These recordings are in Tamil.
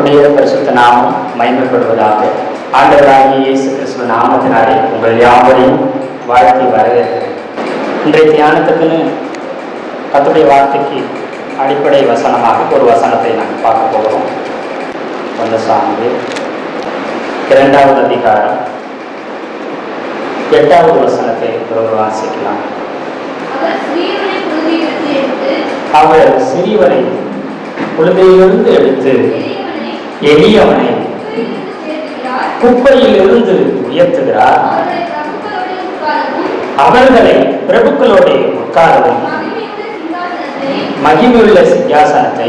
கர்த்தருடைய பரிசுத்த நாமம் மகிமைப்படுவதாக. ஆண்டவராகிய இயேசு கிறிஸ்துவ நாமத்தினாலே உங்கள் யாவரையும் வாழ்த்தி வரவேற்கிறேன். இன்றைய தியானத்துக்குன்னு கர்த்தருடைய வார்த்தைக்கு அடிப்படை வசனமாக ஒரு வசனத்தை நாங்கள் பார்க்க போகிறோம். வந்த சாமி 2வது அதிகாரம் 8வது வசனத்தை ஒரு வாசிக்கலாம். அவர் சிறியவனை புழுதியிலிருந்து எடுத்து எளியவனை குப்பையில் இருந்து உயர்த்துகிறார். அவர்களை பிரபுக்களோடு உட்காரவும் மகிமையுள்ள சிங்காசனத்தை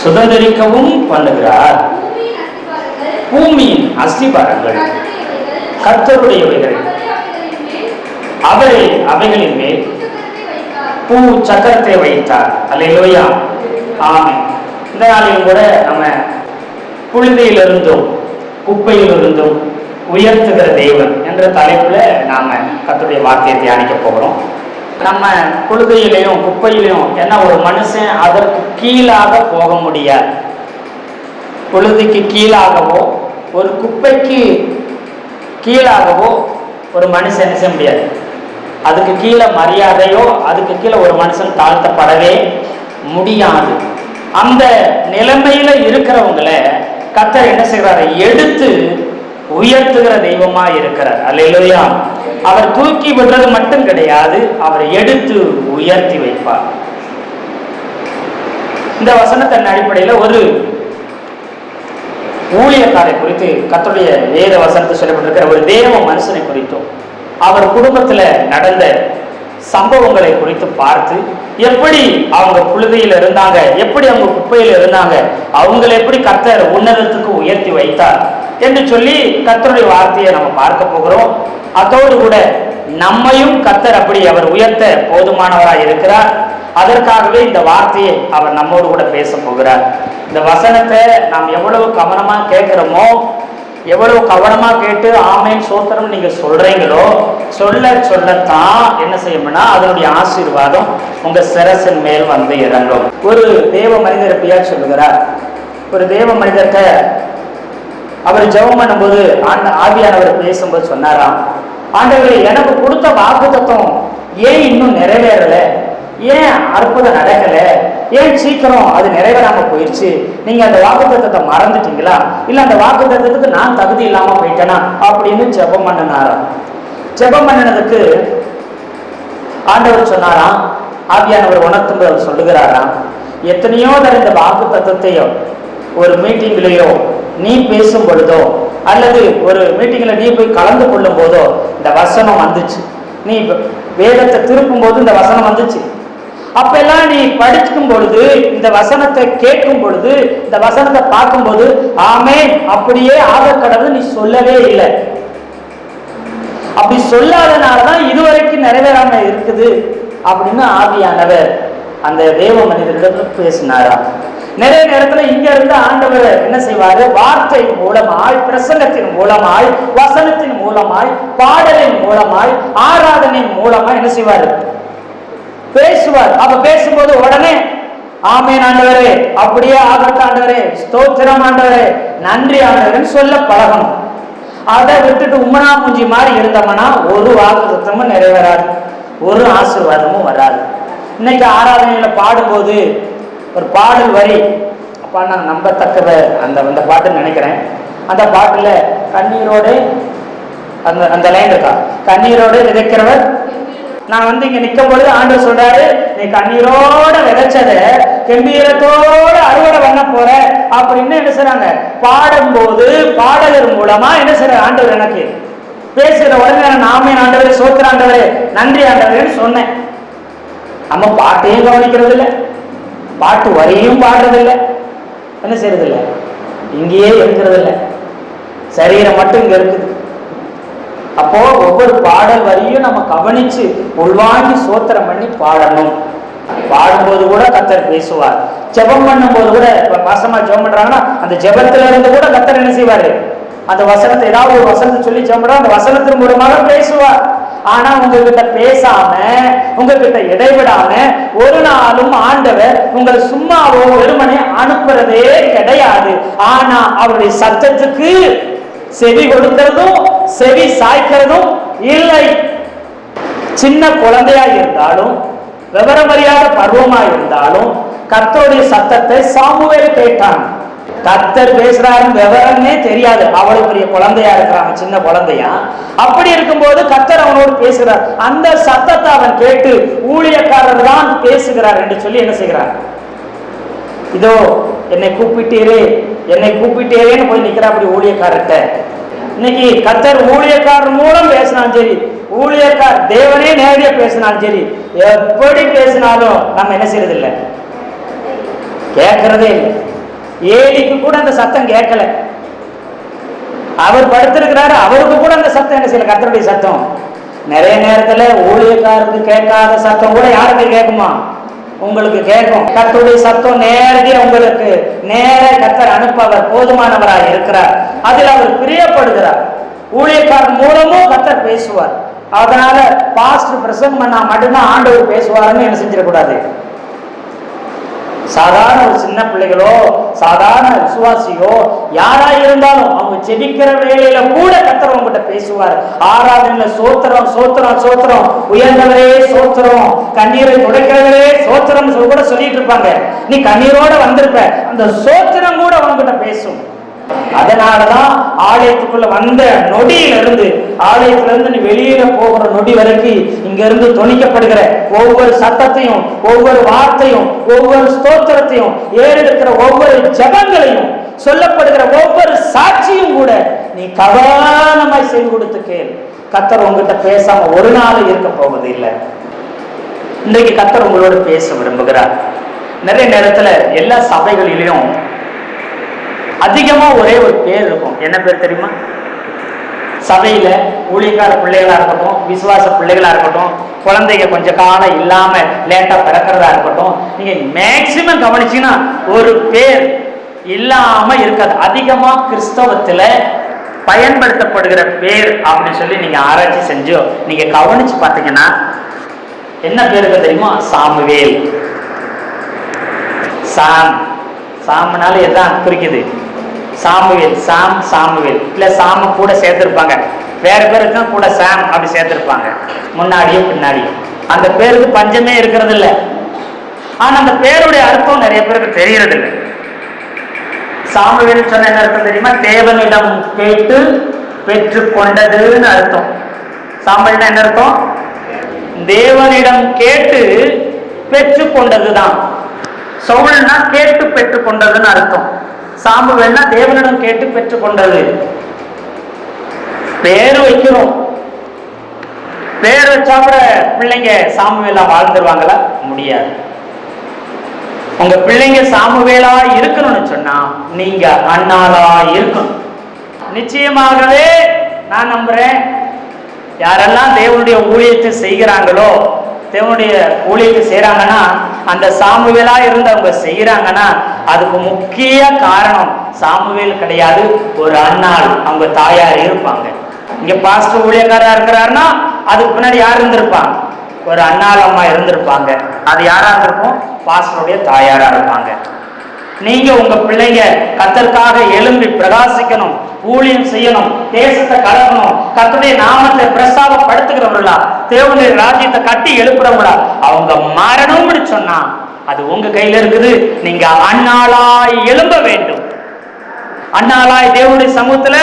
சுதந்திரிக்கவும் பண்ணுகிறார். பூமியின் அஸ்திபாரங்கள் கர்த்தருடையவைகள், அவரே அவைகளின் மேல் பூ சக்கரத்தை வைத்தார். அல்லேலூயா, ஆமென். இந்த நாளிலும் கூட நம்ம புழுதியிலிருந்தும் குப்பையிலிருந்தும் உயர்த்துகிற தேவன் என்ற தலைப்புல நாம கர்த்தருடைய வார்த்தையை தியானிக்க போகிறோம். நம்ம புழுதியிலையும் குப்பையிலையும் என்ன ஒரு மனுஷன் அதற்கு கீழாக போக முடியாது. புழுதிக்கு கீழாகவோ ஒரு குப்பைக்கு கீழாகவோ ஒரு மனுஷன் என்ன செய்ய முடியாது. அதுக்கு கீழே மரியாதையோ அதுக்கு கீழே ஒரு மனுஷன் தாழ்த்தப்படவே முடியாது. அந்த நிலைமையில இருக்கிறவங்களை கர்த்தர் என்ன செய்கிறாரு, எடுத்து உயர்த்துகிற தெய்வமா இருக்கிறார். அல்லேலூயா. அவர் தூக்கி விடுறது மட்டும் கிடையாது, அவர் எடுத்து உயர்த்தி வைப்பார். இந்த வசனத்தின் அடிப்படையில் ஒரு ஊழியக்காரை குறித்து கர்த்தருடைய வேத வசனத்தை சொல்லப்பட்டிருக்கிற ஒரு தேவ மனுஷனை குறித்தும் அவர் குடும்பத்துல நடந்த சம்பவங்களை குறித்து பார்த்து எப்படி அவங்க புழுதியில் இருந்தாங்க, எப்படி அவங்க குப்பையில் இருந்தாங்க, அவங்களை எப்படி கர்த்தர் உன்னதத்துக்கு உயர்த்தி வைத்தார் என்று சொல்லி கர்த்தருடைய வார்த்தையை நம்ம பார்க்க போகிறோம். அதோடு கூட நம்மையும் கர்த்தர் அப்படி அவர் உயர்த்த போதுமானவராய் இருக்கிறார். அதற்காகவே இந்த வார்த்தையை அவர் நம்மோடு கூட பேச போகிறார். இந்த வசனத்தை நாம் எவ்வளவு கவனமா கேட்கிறோமோ, எவ்வளவு கவனமா கேட்டு ஆமேன் சோத்திரம் நீங்க சொல்றீங்களோ, சொல்லத்தான் என்ன செய்யணும்னா அதனுடைய ஆசீர்வாதம் உங்க சிரசின் மேல் வந்து இறங்கும். ஒரு தேவ மனிதர் பியா சொல்லுகிறார். ஒரு தேவ மனிதர்கிட்ட அவர் ஜெபம் பண்ணும்போது ஆவியானவர் பேசும்போது சொன்னாராம், ஆண்டவரே எனக்கு கொடுத்த வாக்குத்தத்தம் ஏன் இன்னும் நிறைவேறல, ஏன் அற்புதம் நடக்கல, ஏன் சீக்கிரம் அது நிறைவேறாம போயிடுச்சு, நீங்க அந்த வாக்குத்தத்தத்தை மறந்துட்டீங்களா, இல்ல அந்த வாக்குத்தத்தத்துக்கு நான் தகுதி இல்லாம போயிட்டேனா அப்படின்னு ஜெபம் பண்ணினாராம். ஜெபம் பண்ணினதுக்கு ஆண்டவர் சொன்னாராம், ஆவியானவர் உணர்த்தும்போது அவர் சொல்லுகிறாராம், எத்தனையோ தடவை இந்த வாக்குத்தத்தத்தையோ ஒரு மீட்டிங்லயோ நீ பேசும் பொழுதோ அல்லது ஒரு மீட்டிங்ல நீ போய் கலந்து கொள்ளும் போதோ இந்த வசனம் வந்துச்சு, நீ வேதத்தை திருப்பும் போது இந்த வசனம் வந்துச்சு, அப்பெல்லாம் நீ படிக்கும் பொழுது இந்த வசனத்தை கேட்கும் பொழுது இந்த வசனத்தை பார்க்கும்போது ஆமென் அப்படியே ஆகக்கடவுள் நீ சொல்லவே இல்லை. அப்படி சொல்லாதனாலதான் இதுவரைக்கும் நிறைவேறாம இருக்குது அப்படின்னு ஆவியானவர் அந்த தேவ மனிதரிடம் பேசினாரா. நிறைய நேரத்துல இங்க இருந்து ஆண்டவர் என்ன செய்வாரு, வார்த்தை மூலமாய், பிரசங்கத்தின் மூலமாய், வசனத்தின் மூலமாய், பாடலின் மூலமாய், ஆராதனையின் மூலமாய் என்ன செய்வாரு, பேசுவார். அப்ப பேசும்போது உடனே ஆமென் ஆண்டவரே அப்படியே ஆகட்டும் ஆண்டவரே, ஸ்தோத்திரம் ஆண்டவரே, நன்றி ஆண்டவரேன்னு சொல்ல பழகணும். அதை விட்டுட்டு உம்மனா மூஞ்சி மாதிரி இருந்தோம்னா ஒரு வாக்குத்தத்தமும் நிறைவேறாது, ஒரு ஆசீர்வாதமும் வராது. இன்னைக்கு ஆராதனையில பாடும்போது ஒரு பாடல் வரி அப்பா நான் நம்பத்தக்கத அந்த பாட்டுன்னு நினைக்கிறேன். அந்த பாட்டுல கண்ணீரோடு அந்த லைன் இருக்கா, கண்ணீரோடு விதைக்கிறவர். நான் இங்க நிற்கும் பொழுது ஆண்டவர் சொல்றாரு, நீ கண்ணீரோட விதைச்சத கம்பீரத்தோட அறுவடை பண்ண போற அப்படின்னு என்ன செய்றாங்க, பாடும்போது பாடலர் மூலமா என்ன செய்யற ஆண்டவர் எனக்கு பேசுகிற உடனே நாமே ஆண்டவரே சோத்திர ஆண்டவரே நன்றி ஆண்டவரேன்னு சொன்னேன். நம்ம பாட்டையும் கவனிக்கிறது இல்லை, பாட்டு வரியும் பாடுறது இல்லை, என்ன செய்யறது இல்லை, இங்கேயே இருக்கிறது இல்லை, சரீரம் மட்டும் இங்க இருக்குது. அப்போ ஒவ்வொரு பாடல் வரியும் நம்ம கவனிச்சு உள்வாங்கி சோத்திரம் பண்ணி பாடணும். பாடும்போது கூட கர்த்தர் பேசுவார், ஜெபம் பண்ணும் போது கூட பாசமா ஜெபம் பண்றாங்கன்னா அந்த ஜெபத்துல இருந்து கூட கர்த்தர் என்ன செய்வாரு, அந்த வசனத்தை ஏதாவது ஒரு வசனத்தை சொல்லி ஜெபம் பண்றா அந்த வசனத்தின் மூலமாக பேசுவார். ஆனா உங்ககிட்ட பேசாம, உங்ககிட்ட இடைவிடாம ஒரு நாளும் ஆண்டவர் உங்களை சும்மாவோ வெறுமனே அனுப்புறதே கிடையாது. ஆனா அவருடைய சத்தத்துக்கு செவி கொடுக்கிறதும் செவி சாய்க்கிறதும் இல்லை. சின்ன குழந்தையா இருந்தாலும், விவரமறியாத பருவமா இருந்தாலும் கர்த்தருடைய சத்தத்தை சாமுவேல் கேட்டான். கர்த்தர் பேசுறாருன்னு விவரமே தெரியாது, அவ்வளவு பெரிய குழந்தையா இருக்கிறாங்க, சின்ன குழந்தையா. அப்படி இருக்கும்போது கர்த்தர் அவனோடு பேசுகிறார். அந்த சத்தத்தை அவன் கேட்டு ஊழியக்காரர் தான் பேசுகிறார் என்று சொல்லி என்ன செய்கிறார்? இதோ என்னை கூப்பிட்டீரே, என்னை கூப்பிட்டீரேன்னு போய் நிக்கிற அப்படி ஊழியக்காரர்கிட்ட. இன்னைக்கு கர்த்தர் ஊழியக்காரர் மூலம் பேசினாலும் சரி, ஊழியக்கார் தேவனே நேரடியா பேசினாலும் சரி, எப்படி பேசினாலும் நம்ம என்ன செய்யறது இல்லை, கேட்கறதே இல்லை. ஏலிக்கு கூட அந்த சத்தம் கேட்கல, அவர் படுத்திருக்கிறாரு, அவருக்கு கூட அந்த சத்தம் என்ன செய்யல, கர்த்தருடைய சத்தம். நிறைய நேரத்துல ஊழியக்காரருக்கு கேட்காத சத்தம் கூட யாருக்கு கேட்குமா? உங்களுக்கு கேட்கும். கர்த்தருடைய சத்தம் நேரடியா உங்களுக்கு நேர கர்த்தர் அனுப்பவர் போதுமானவராக இருக்கிறார், அதில் அவர் பிரியப்படுகிறார். ஊழியக்காரர் மூலமும் கர்த்தர் பேசுவார். அதனால பாஸ்டர் பிரசங்கம் பண்ணா மட்டும்தான் ஆண்டவர் பேசுவாருன்னு என்ன செஞ்சிடக்கூடாது. சாதாரண ஒரு சின்ன பிள்ளைகளோ சாதாரண விசுவாசியோ யாரா இருந்தாலும் அவங்க ஜெபிக்கிற வேலையில கூட கர்த்தர் உங்ககிட்ட பேசுவார். ஆராதனையில சோத்திரம் சோத்திரம் சோத்திரம், உயர்ந்தவரே சோத்திரம், கண்ணீரை துடைக்கிறவரே சோத்திரம் கூட சொல்லிட்டு இருப்பாங்க. நீ கண்ணீரோட வந்திருப்ப, அந்த சோத்திரம் கூட உங்ககிட்ட பேசும். அதனாலதான் ஆலயத்துக்குள்ள வந்த நொடியிலிருந்து, ஆலயத்திலிருந்து நீ வெளியில போகிற நொடி வரைக்கும் இங்க இருந்து தொனிக்கப்படுகிற ஒவ்வொரு சத்தத்தையும், ஒவ்வொரு வார்த்தையும், ஒவ்வொரு ஸ்தோத்திரத்தையும், ஏறெடுக்கிற ஒவ்வொரு ஜெபங்களையும், சொல்லப்படுகிற ஒவ்வொரு சாட்சியும் கூட நீ கவனமாய் செய்து கொடுத்து கேள். கர்த்தர் உங்ககிட்ட பேசாம ஒரு நாள் இருக்க போவது இல்லை. இன்றைக்கு கர்த்தர் உங்களோட பேச விரும்புகிறார். நிறைய நேரத்துல எல்லா சபைகளிலும் அதிகமா ஒரே ஒரு பேர் இருக்கும். என்ன பேர் தெரியுமா? சபையில ஊழியக்கார பிள்ளைகளா இருக்கட்டும், விசுவாச பிள்ளைகளா இருக்கட்டும், குழந்தைங்க கொஞ்ச காலம் இல்லாம லேட்டா பிறக்கிறதா இருக்கட்டும், நீங்க மேக்சிமம் கவனிச்சீங்கன்னா ஒரு பேர் இல்லாம இருக்காது. அதிகமா கிறிஸ்தவத்துல பயன்படுத்தப்படுகிற பேர் அப்படின்னு சொல்லி நீங்க ஆராய்ச்சி செஞ்சோ நீங்க கவனிச்சு பார்த்தீங்கன்னா என்ன பேருக்கு தெரியுமா? சாமுவேல். சாம், சாமுனால எதான் குறிக்குது? சாமுவேல், சாம், சாமுவேல். இல்ல சாம கூட சேர்த்திருப்பாங்க, வேற பேருக்கு கூட சாம் அப்படி சேர்த்திருப்பாங்க, முன்னாடியும் பின்னாடியும். அந்த பேருக்கு பஞ்சமே இருக்கிறது இல்லை. ஆனா அந்த பேருடைய அர்த்தம் நிறைய பேருக்கு தெரியறது இல்லை. சாமுவேல் சொன்ன என்ன அர்த்தம் தெரியுமா? தேவனிடம் கேட்டு பெற்று கொண்டதுன்னு அர்த்தம். சாமுவேல்னா என்ன அர்த்தம்? தேவனிடம் கேட்டு பெற்று கொண்டதுதான். சவுல்னா கேட்டு பெற்று கொண்டதுன்னு அர்த்தம். சாமுவேல்னா தேவனிடம் கேட்டு பெற்று கொண்டது. பேரு வைக்கிறோம், பேர் வச்சா கூட பிள்ளைங்க சாமுவேலா வாழ்ந்துருவாங்களா? முடியாது. உங்க பிள்ளைங்க சாமுவேலா இருக்கணும்னு சொன்னா நீங்க அண்ணாலா இருக்கணும். நிச்சயமாகவே நான் நம்புறேன், யாரெல்லாம் தேவனுடைய ஊழியத்தை செய்கிறாங்களோ, தேவனுடைய ஊழியத்தை செய்யறாங்கன்னா, அந்த சாமுவேலா இருந்து அவங்க செய்யறாங்கன்னா அதுக்கு முக்கிய காரணம் சாமுவேல் கிடையாது, ஒரு அண்ணாள், அவங்க தாயார் இருப்பாங்க. இங்க பாஸ்டர் ஊழியக்காரா இருக்கிறாருன்னா அதுக்கு பின்னாடி யார் இருந்திருப்பாங்க? ஒரு அண்ணாள் அம்மா இருந்திருப்பாங்க. அது யாரா இருந்திருக்கும்? பாஸ்டருடைய தாயாரா இருப்பாங்க. நீங்க உங்க பிள்ளைங்க கர்த்தருக்காக எழும்பி பிரகாசிக்கணும், ஊழியம் செய்யணும், தேசத்தை கலக்கணும், கர்த்தருடைய நாமத்தை பிரஸ்தாபப்படுத்துகிறவர்களா, தேவனுடைய ராஜ்யத்தை கட்டி எழுப்புறவங்களா அவங்க மரணம்னு சொன்னா அது உங்க கையில இருக்குது. நீங்க அண்ணாளாய் எழும்ப வேண்டும், அண்ணாளாய் தேவனுடைய சமூகத்துல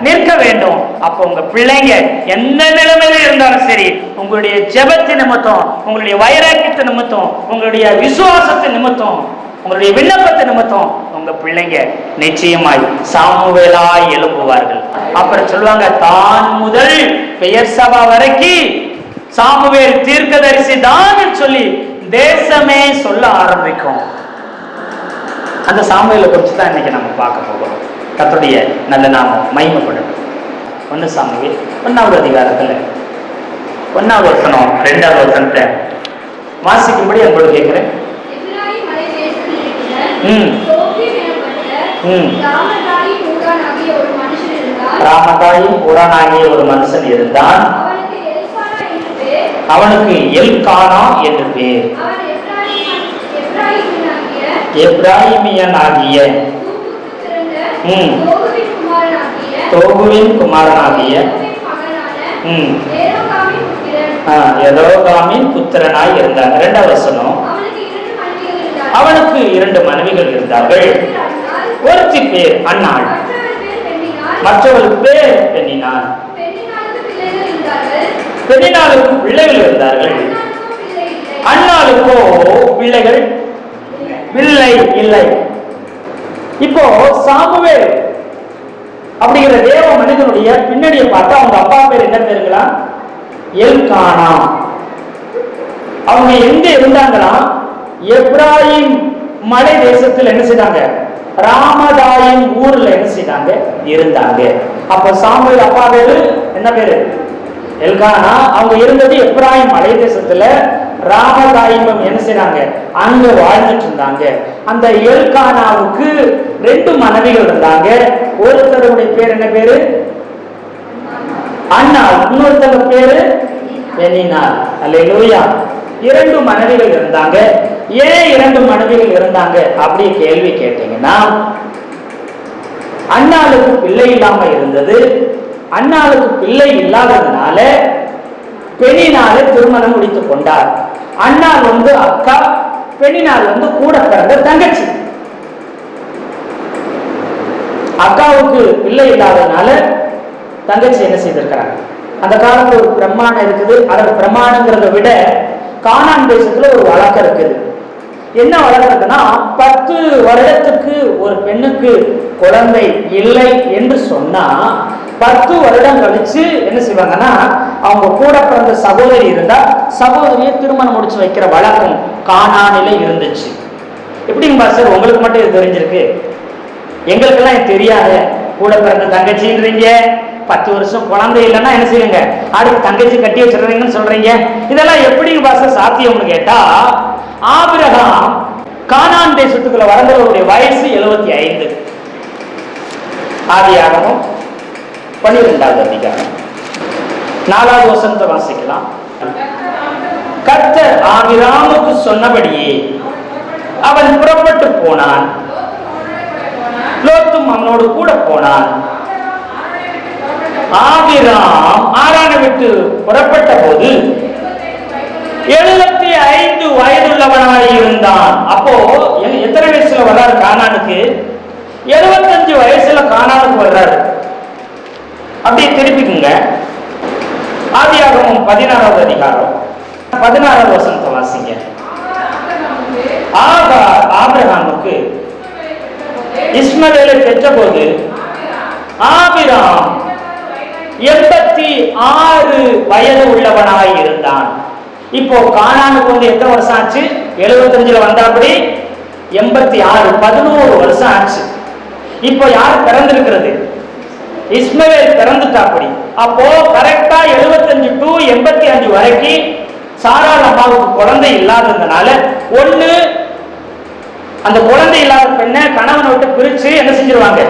நிற்க வேண்டும். அப்ப உங்க பிள்ளைங்க எந்த நிலைமையில இருந்தாலும் சரி, உங்களுடைய ஜெபத்தின் நிமித்தம், உங்களுடைய வைராக்கியத்தின் நிமித்தம், உங்களுடைய விசுவாசத்தின் நிமித்தம், உங்களுடைய விண்ணப்பத்தை நிமித்தம் உங்க பிள்ளைங்க நிச்சயமாய் சாமுவேலாய் எழுப்புவார்கள். அப்புறம் சொல்லுவாங்க, தான் முதல் பெயர் சபா வரைக்கும் சாமுவேல் தீர்க்கதரிசி தான் சொல்லி தேசமே சொல்ல ஆரம்பிக்கும். அந்த சாமுவேலை குறித்து தான் இன்னைக்கு நம்ம பார்க்க போகிறோம். கர்த்தருடைய நல்ல நாமம் மகிமைப்படும். 1 சாமுவேல் 1வது அதிகாரத்துல 1வது வசனம் 2வது வசனத்தை வாசிக்கும்படி உங்களுக்கு கேட்கிறேன். ராமதாயும் ஊரானாகிய ஒரு மனுஷன் இருந்தான். அவனுக்கு எல்கானா என்று பேர். எப்ராயிமியனாகிய தோகுவின் குமாரனாகிய எரோகாமின் புத்திரனாய் இருந்தார். 2வது வசனம், அவனுக்கு 2 மனைவிகள் இருந்தார்கள். ஒருத்தி பேர் அன்னாள், மற்றவள் பேர் பெண்ணினாள். பெண்ணினாளுக்கு பிள்ளைகள் இருந்தார்கள், அன்னாளுக்கோ பிள்ளைகள் இல்லை. இப்போ சாமுவேல் அப்படிங்கிற தேவ மனிதனுடைய பின்னணியை பார்த்தா அவங்க அப்பா பேர் என்ன பேருங்களா? எல்கானா. அவங்க எங்க இருந்தாங்களா? எப்ராயிம் மலை தேசத்தில் என்ன செய்தாங்க? ராமதாயின் ஊர்ல என்ன செய்தாங்க? இருந்தாங்க. அப்ப சாமுவேல் அப்பா பேரு என்ன பேரு? எல்கானா. அவங்க இருந்தது எப்ராயிம் மலை தேசத்துல ராமதாயிமம் என்ன செய்றாங்க? அங்க வாழ்ந்துட்டு இருந்தாங்க. அந்த எல்கானாவுக்கு 2 மனைவிகள் இருந்தாங்க. ஒருத்தருடைய பேர் என்ன பேரு? அன்னாள். இன்னொருத்தவங்க பேரு பெனினாள். அல்லேலூயா. 2 மனைவிகள் இருந்தாங்க. ஏன் 2 மனைவிகள் இருந்தாங்க அப்படி கேள்வி கேட்டீங்கன்னா, அன்னாளுக்கு பிள்ளை இல்லாம இருந்தது. அன்னாளுக்கு பிள்ளை இல்லாததுனால பெனினாளை திருமணம் முடித்துக் கொண்டார். அன்னாள் அக்கா, பெனினாள் கூட பிறந்த தங்கச்சி. அக்காவுக்கு பிள்ளை இல்லாததுனால தங்கச்சி என்ன செய்திருக்கிறாங்க? அந்த காலத்துல ஒரு பிரமாணம் இருக்குது. அதோட பிரமாணங்கிறத விட கானான் தேசத்துல ஒரு வழக்கம் இருக்குது. என்ன வழக்கம் இருக்குன்னா, 10 வருடத்துக்கு ஒரு பெண்ணுக்கு குழந்தை இல்லை என்று சொன்னா 10 வருடம் கழிச்சு என்ன செய்வாங்கன்னா, அவங்க கூட பிறந்த சகோதரி இருந்தா சகோதரியை திருமணம் முடிச்சு வைக்கிற வழக்கம் கானானிலே இருந்துச்சு. எப்படிங்க பாஸ்டர் உங்களுக்கு மட்டும் இது தெரிஞ்சிருக்கு? எங்களுக்கெல்லாம் தெரியாது. கூட பிறந்த தங்கச்சின்றீங்க, 10 வருஷம் குழந்தை இல்லைன்னா என்ன செய்யுங்க, அடுத்து தங்கச்சி கட்டி வச்சிருக்கீங்கன்னு சொல்றீங்க. இதெல்லாம் எப்படிங்க பாஸ்டர் சாத்தியம்னு கேட்டா, ஆபிரகாம் கானான் தேசத்துக்குள்ள வரவங்களுடைய வயசு 75. ஆதியாகமம் 12வது அதிகாரம் 4வது வசனத்தை வாசிக்கலாம். கர்த்தர் ஆபிரகாமுக்கு சொன்னபடியே அவன் புறப்பட்டு போனான், லோத்தும் அவனோடு கூட போனான். ஆபிரகாம் ஆரானை விட்டு புறப்பட்ட போது 75 வயதுள்ளவனாய் இருந்தான். அப்போ எத்தனை வயசுல வர்றாரு கானானுக்கு? 75 வயசுல கானானுக்கு வர்றாரு. அப்படியே திருப்பிக்குங்க. ஆதியாகமம் 16வது அதிகாரம் 16வது வசனத்தை வாசிங்க. ஆபிரகாமுக்கு இஸ்மவேலை பெற்ற போது ஆபிரகாம் 86 வயது உள்ளவனாய் இருந்தான். இப்போ கானானுக்கு எத்தனை வருஷம் ஆச்சு? 75ல வந்தாப்படி 86, 11 வருஷம் ஆச்சு. இப்போ யார் பிறந்திருக்கிறது? இஸ்மவேல் பிறந்துட்டாப்படி. அப்போ கரெக்டா 75 to 85 வரைக்கும் சாராள் அம்மாவுக்கு குழந்தை இல்லாததுனால ஒண்ணு அந்த குழந்தை இல்லாத பெண்ணை கணவனை விட்டு பிரிச்சு என்ன செஞ்சிருவாங்க?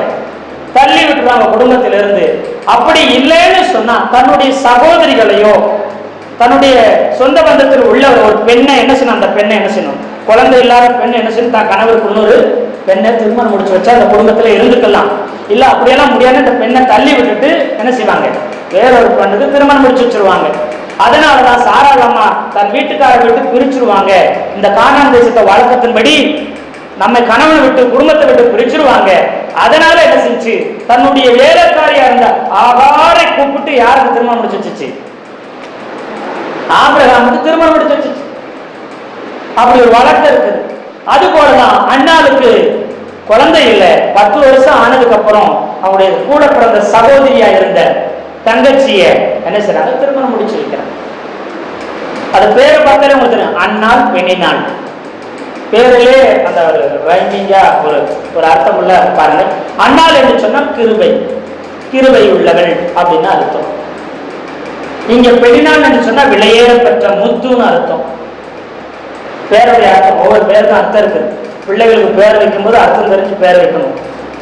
தள்ளி விட்டுருவாங்க குடும்பத்திலிருந்து. அப்படி இல்லைன்னு சொன்னா தன்னுடைய சகோதரிகளையோ தன்னுடைய சொந்த பந்தத்தில் உள்ள ஒரு பெண்ணை என்ன செய்யணும்? அந்த பெண்ணை என்ன செய்யணும்? குழந்தை இல்லாத பெண் என்ன செய்யணும்? தான் கணவருக்கு இன்னொரு பெண்ணை திருமணம் முடிச்சு வச்சா அந்த குடும்பத்துல இருந்துக்கலாம். இல்ல அப்படியெல்லாம் முடியாது, இந்த பெண்ணை தள்ளி விட்டுட்டு என்ன செய்வாங்க? வேறொரு பெண்ணுக்கு திருமணம் முடிச்சு வச்சிருவாங்க. அதனாலதான் சாராள் அம்மா தன் வீட்டுக்கார விட்டு பிரிச்சிருவாங்க. இந்த கானான் தேசத்தை வழக்கத்தின்படி நம்ம கணவனை விட்டு குடும்பத்தை விட்டு பிரிச்சிருவாங்க. அதனால என்ன செஞ்சு தன்னுடைய வேலைக்காரியா இருந்த ஆகாரை கூப்பிட்டு யாருக்கு திருமணம் முடிச்சு வச்சிச்சு? ஆபிரகாமுக்கு திருமணம் முடிச்சு வச்சிச்சு. அப்படி ஒரு வழக்கம் இருக்குது. அது போலதான் அண்ணாளுக்கு குழந்தை இல்லை. 10 வருஷம் ஆனதுக்கு அப்புறம் அவருடைய கூட பிறந்த சகோதரியா இருந்த தங்கச்சிய என்ன செய்றாங்க? திருமணம் முடிச்சு வைக்கிறாங்க. அது பேரை பார்த்தாலே உங்களுக்கு தெரியும், அன்னாள் பெண்ணினாள். பேரிலே அந்த ஒரு ரைமிங்கா ஒரு அர்த்தம் உள்ள பாருங்க. அன்னாள் என்று சொன்னா கிருபை, கிருபை உள்ளவள் அப்படின்னு அர்த்தம். இங்க பெண்ணினாள் என்று சொன்னா விலையேற பெற்ற முத்துன்னு அர்த்தம். பேருடைய அர்த்தம் ஒவ்வொரு பேருக்கும் அர்த்தம் இருக்கு. பிள்ளைகளுக்கு பேர் வைக்கும் போது அர்த்தம் தெரிஞ்சு பேர் வைக்கணும்.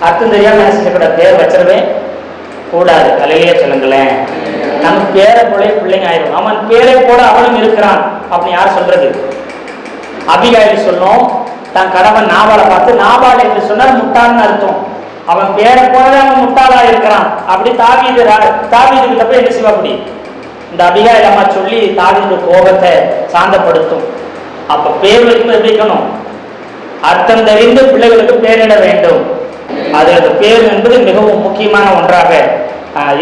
அர்த்தம் தெரியாம நினைச்சிட்டு கூட பேர் வச்சிடவே கூடாது. கலையிலேயே சொல்லுங்களேன். நம்ம பேரை போல பிள்ளைங்க ஆயிடும். அவன் பேரை போல அவனும் இருக்கிறான் அப்படி யார் சொல்றது? அபிகாயில் சொல்லும் தன் கணவன் நாபாலை பார்த்து, நாபால் என்று சொன்னால் முட்டாள்னு அர்த்தம். அவன் பேரை போலவே அவன் முட்டாளா இருக்கிறான். அப்படி தாவீது கிட்ட போய் என்ன செய்வா? அப்படி இந்த அபிகாயில் அம்மா சொல்லி தாவீது கோபத்தை சாந்தப்படுத்தும். அப்ப பேர் வைக்கும் எப்படி இருக்கணும்? அர்த்தம் தெரிந்து பிள்ளைகளுக்கு பேரிட வேண்டும். அதற்கு பேர் என்பது மிகவும் முக்கியமான ஒன்றாக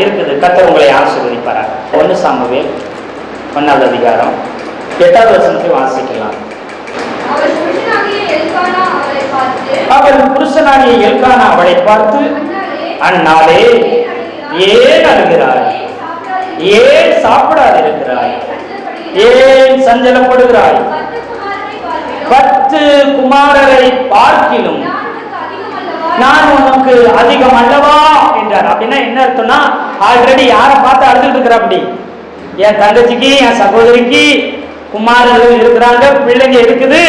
இருக்குது. கர்த்தர் உங்களை ஆசீர்வதிப்பாராக. 1 சாமுவேல் 1வது அதிகாரம் 8வது வசனத்தை வாசிக்கலாம். அவள் புருஷனாகிய எல்கானா அவளை பார்த்து, அண்ணாளே ஏன் அழுகிறாய்? ஏன் சாப்பிடாதிருக்கிறாய்? ஏன் சஞ்சலப்படுகிறாய்? 10 குமாரரை பார்க்கிலும் நான் உனக்கு அதிகம் அல்லவா என்றார். அப்படின்னா என்ன அர்த்தம்னா, ஆல்ரெடி யாரை பார்த்து அழுதுட்டு இருக்கிற? அப்படி என் தங்கச்சிக்கு என் சகோதரிக்கு குமாரர்கள் இருக்கிறாங்க, பிள்ளைங்க இருக்குது,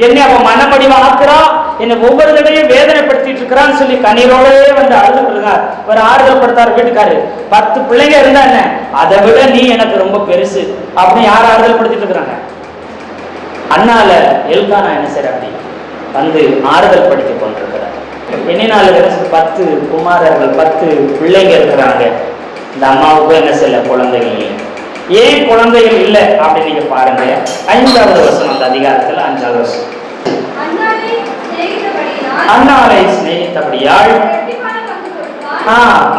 என்னை அவன் மனமடிவா ஆக்குறான், என்னை ஒவ்வொரு தடையும் வேதனைப்படுத்திட்டு இருக்கிறான்னு சொல்லி கண்ணீரோடே வந்து அழுதுட்டு இருக்கார். ஒரு ஆறுதல் படுத்தார் வீட்டுக்காரு. 10 பிள்ளைங்க இருந்தா என்ன, அதை விட நீ எனக்கு ரொம்ப பெருசு அப்படின்னு யார் ஆறுதல் படுத்திட்டு இருக்கிறாங்க? அண்ணால எல்கானா என்ன செய்யற? அப்படி வந்து ஆறுதல் படுத்தி கொண்டிருக்கிறார். என்னனால 10 குமாரர்கள் 10 பிள்ளைங்க இருக்கிறாங்க. இந்த அம்மாவுக்கு என்ன செய்யல? குழந்தைகள் இல்லை. ஏன் குழந்தைகள் இல்லை அப்படின்னு நீங்க பாருங்க. 5வது வசனம், அந்த அதிகாரத்துல 5வது வசனம். அண்ணாளை சிநேகித்தபடியால்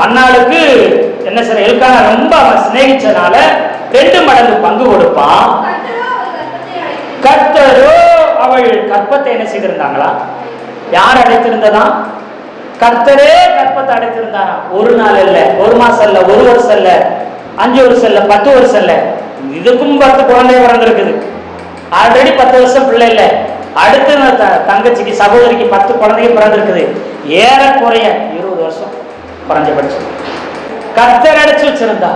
அண்ணாளுக்கு என்ன செய்ய? எல்கானா ரொம்ப அவன் சிநேகிச்சனால 2 மடங்கு பங்கு கொடுப்பான். கர்த்தரோ அவள் கற்பத்தை என்ன செய்திருந்தாங்களா? யார் அடைத்திருந்ததா? கர்த்தரே கற்பத்தை அடைத்திருந்தாரா? ஒரு நாள் இல்ல, ஒரு மாசம் இல்ல, ஒரு வருஷம் இல்ல, 5 வருஷம் இல்ல, 10 வருஷம் இல்ல, இதுக்கும் 10 குழந்தை பிறந்திருக்குது. ஆல்ரெடி 10 வருஷம் பிள்ளை இல்ல, அடுத்து தங்கச்சிக்கு சகோதரிக்கு 10 குழந்தைங்க பிறந்திருக்குது. ஏறக்குறைய 20 வருஷம் குறைஞ்சபட்சம் கர்த்தர் அடைச்சு வச்சிருந்தா.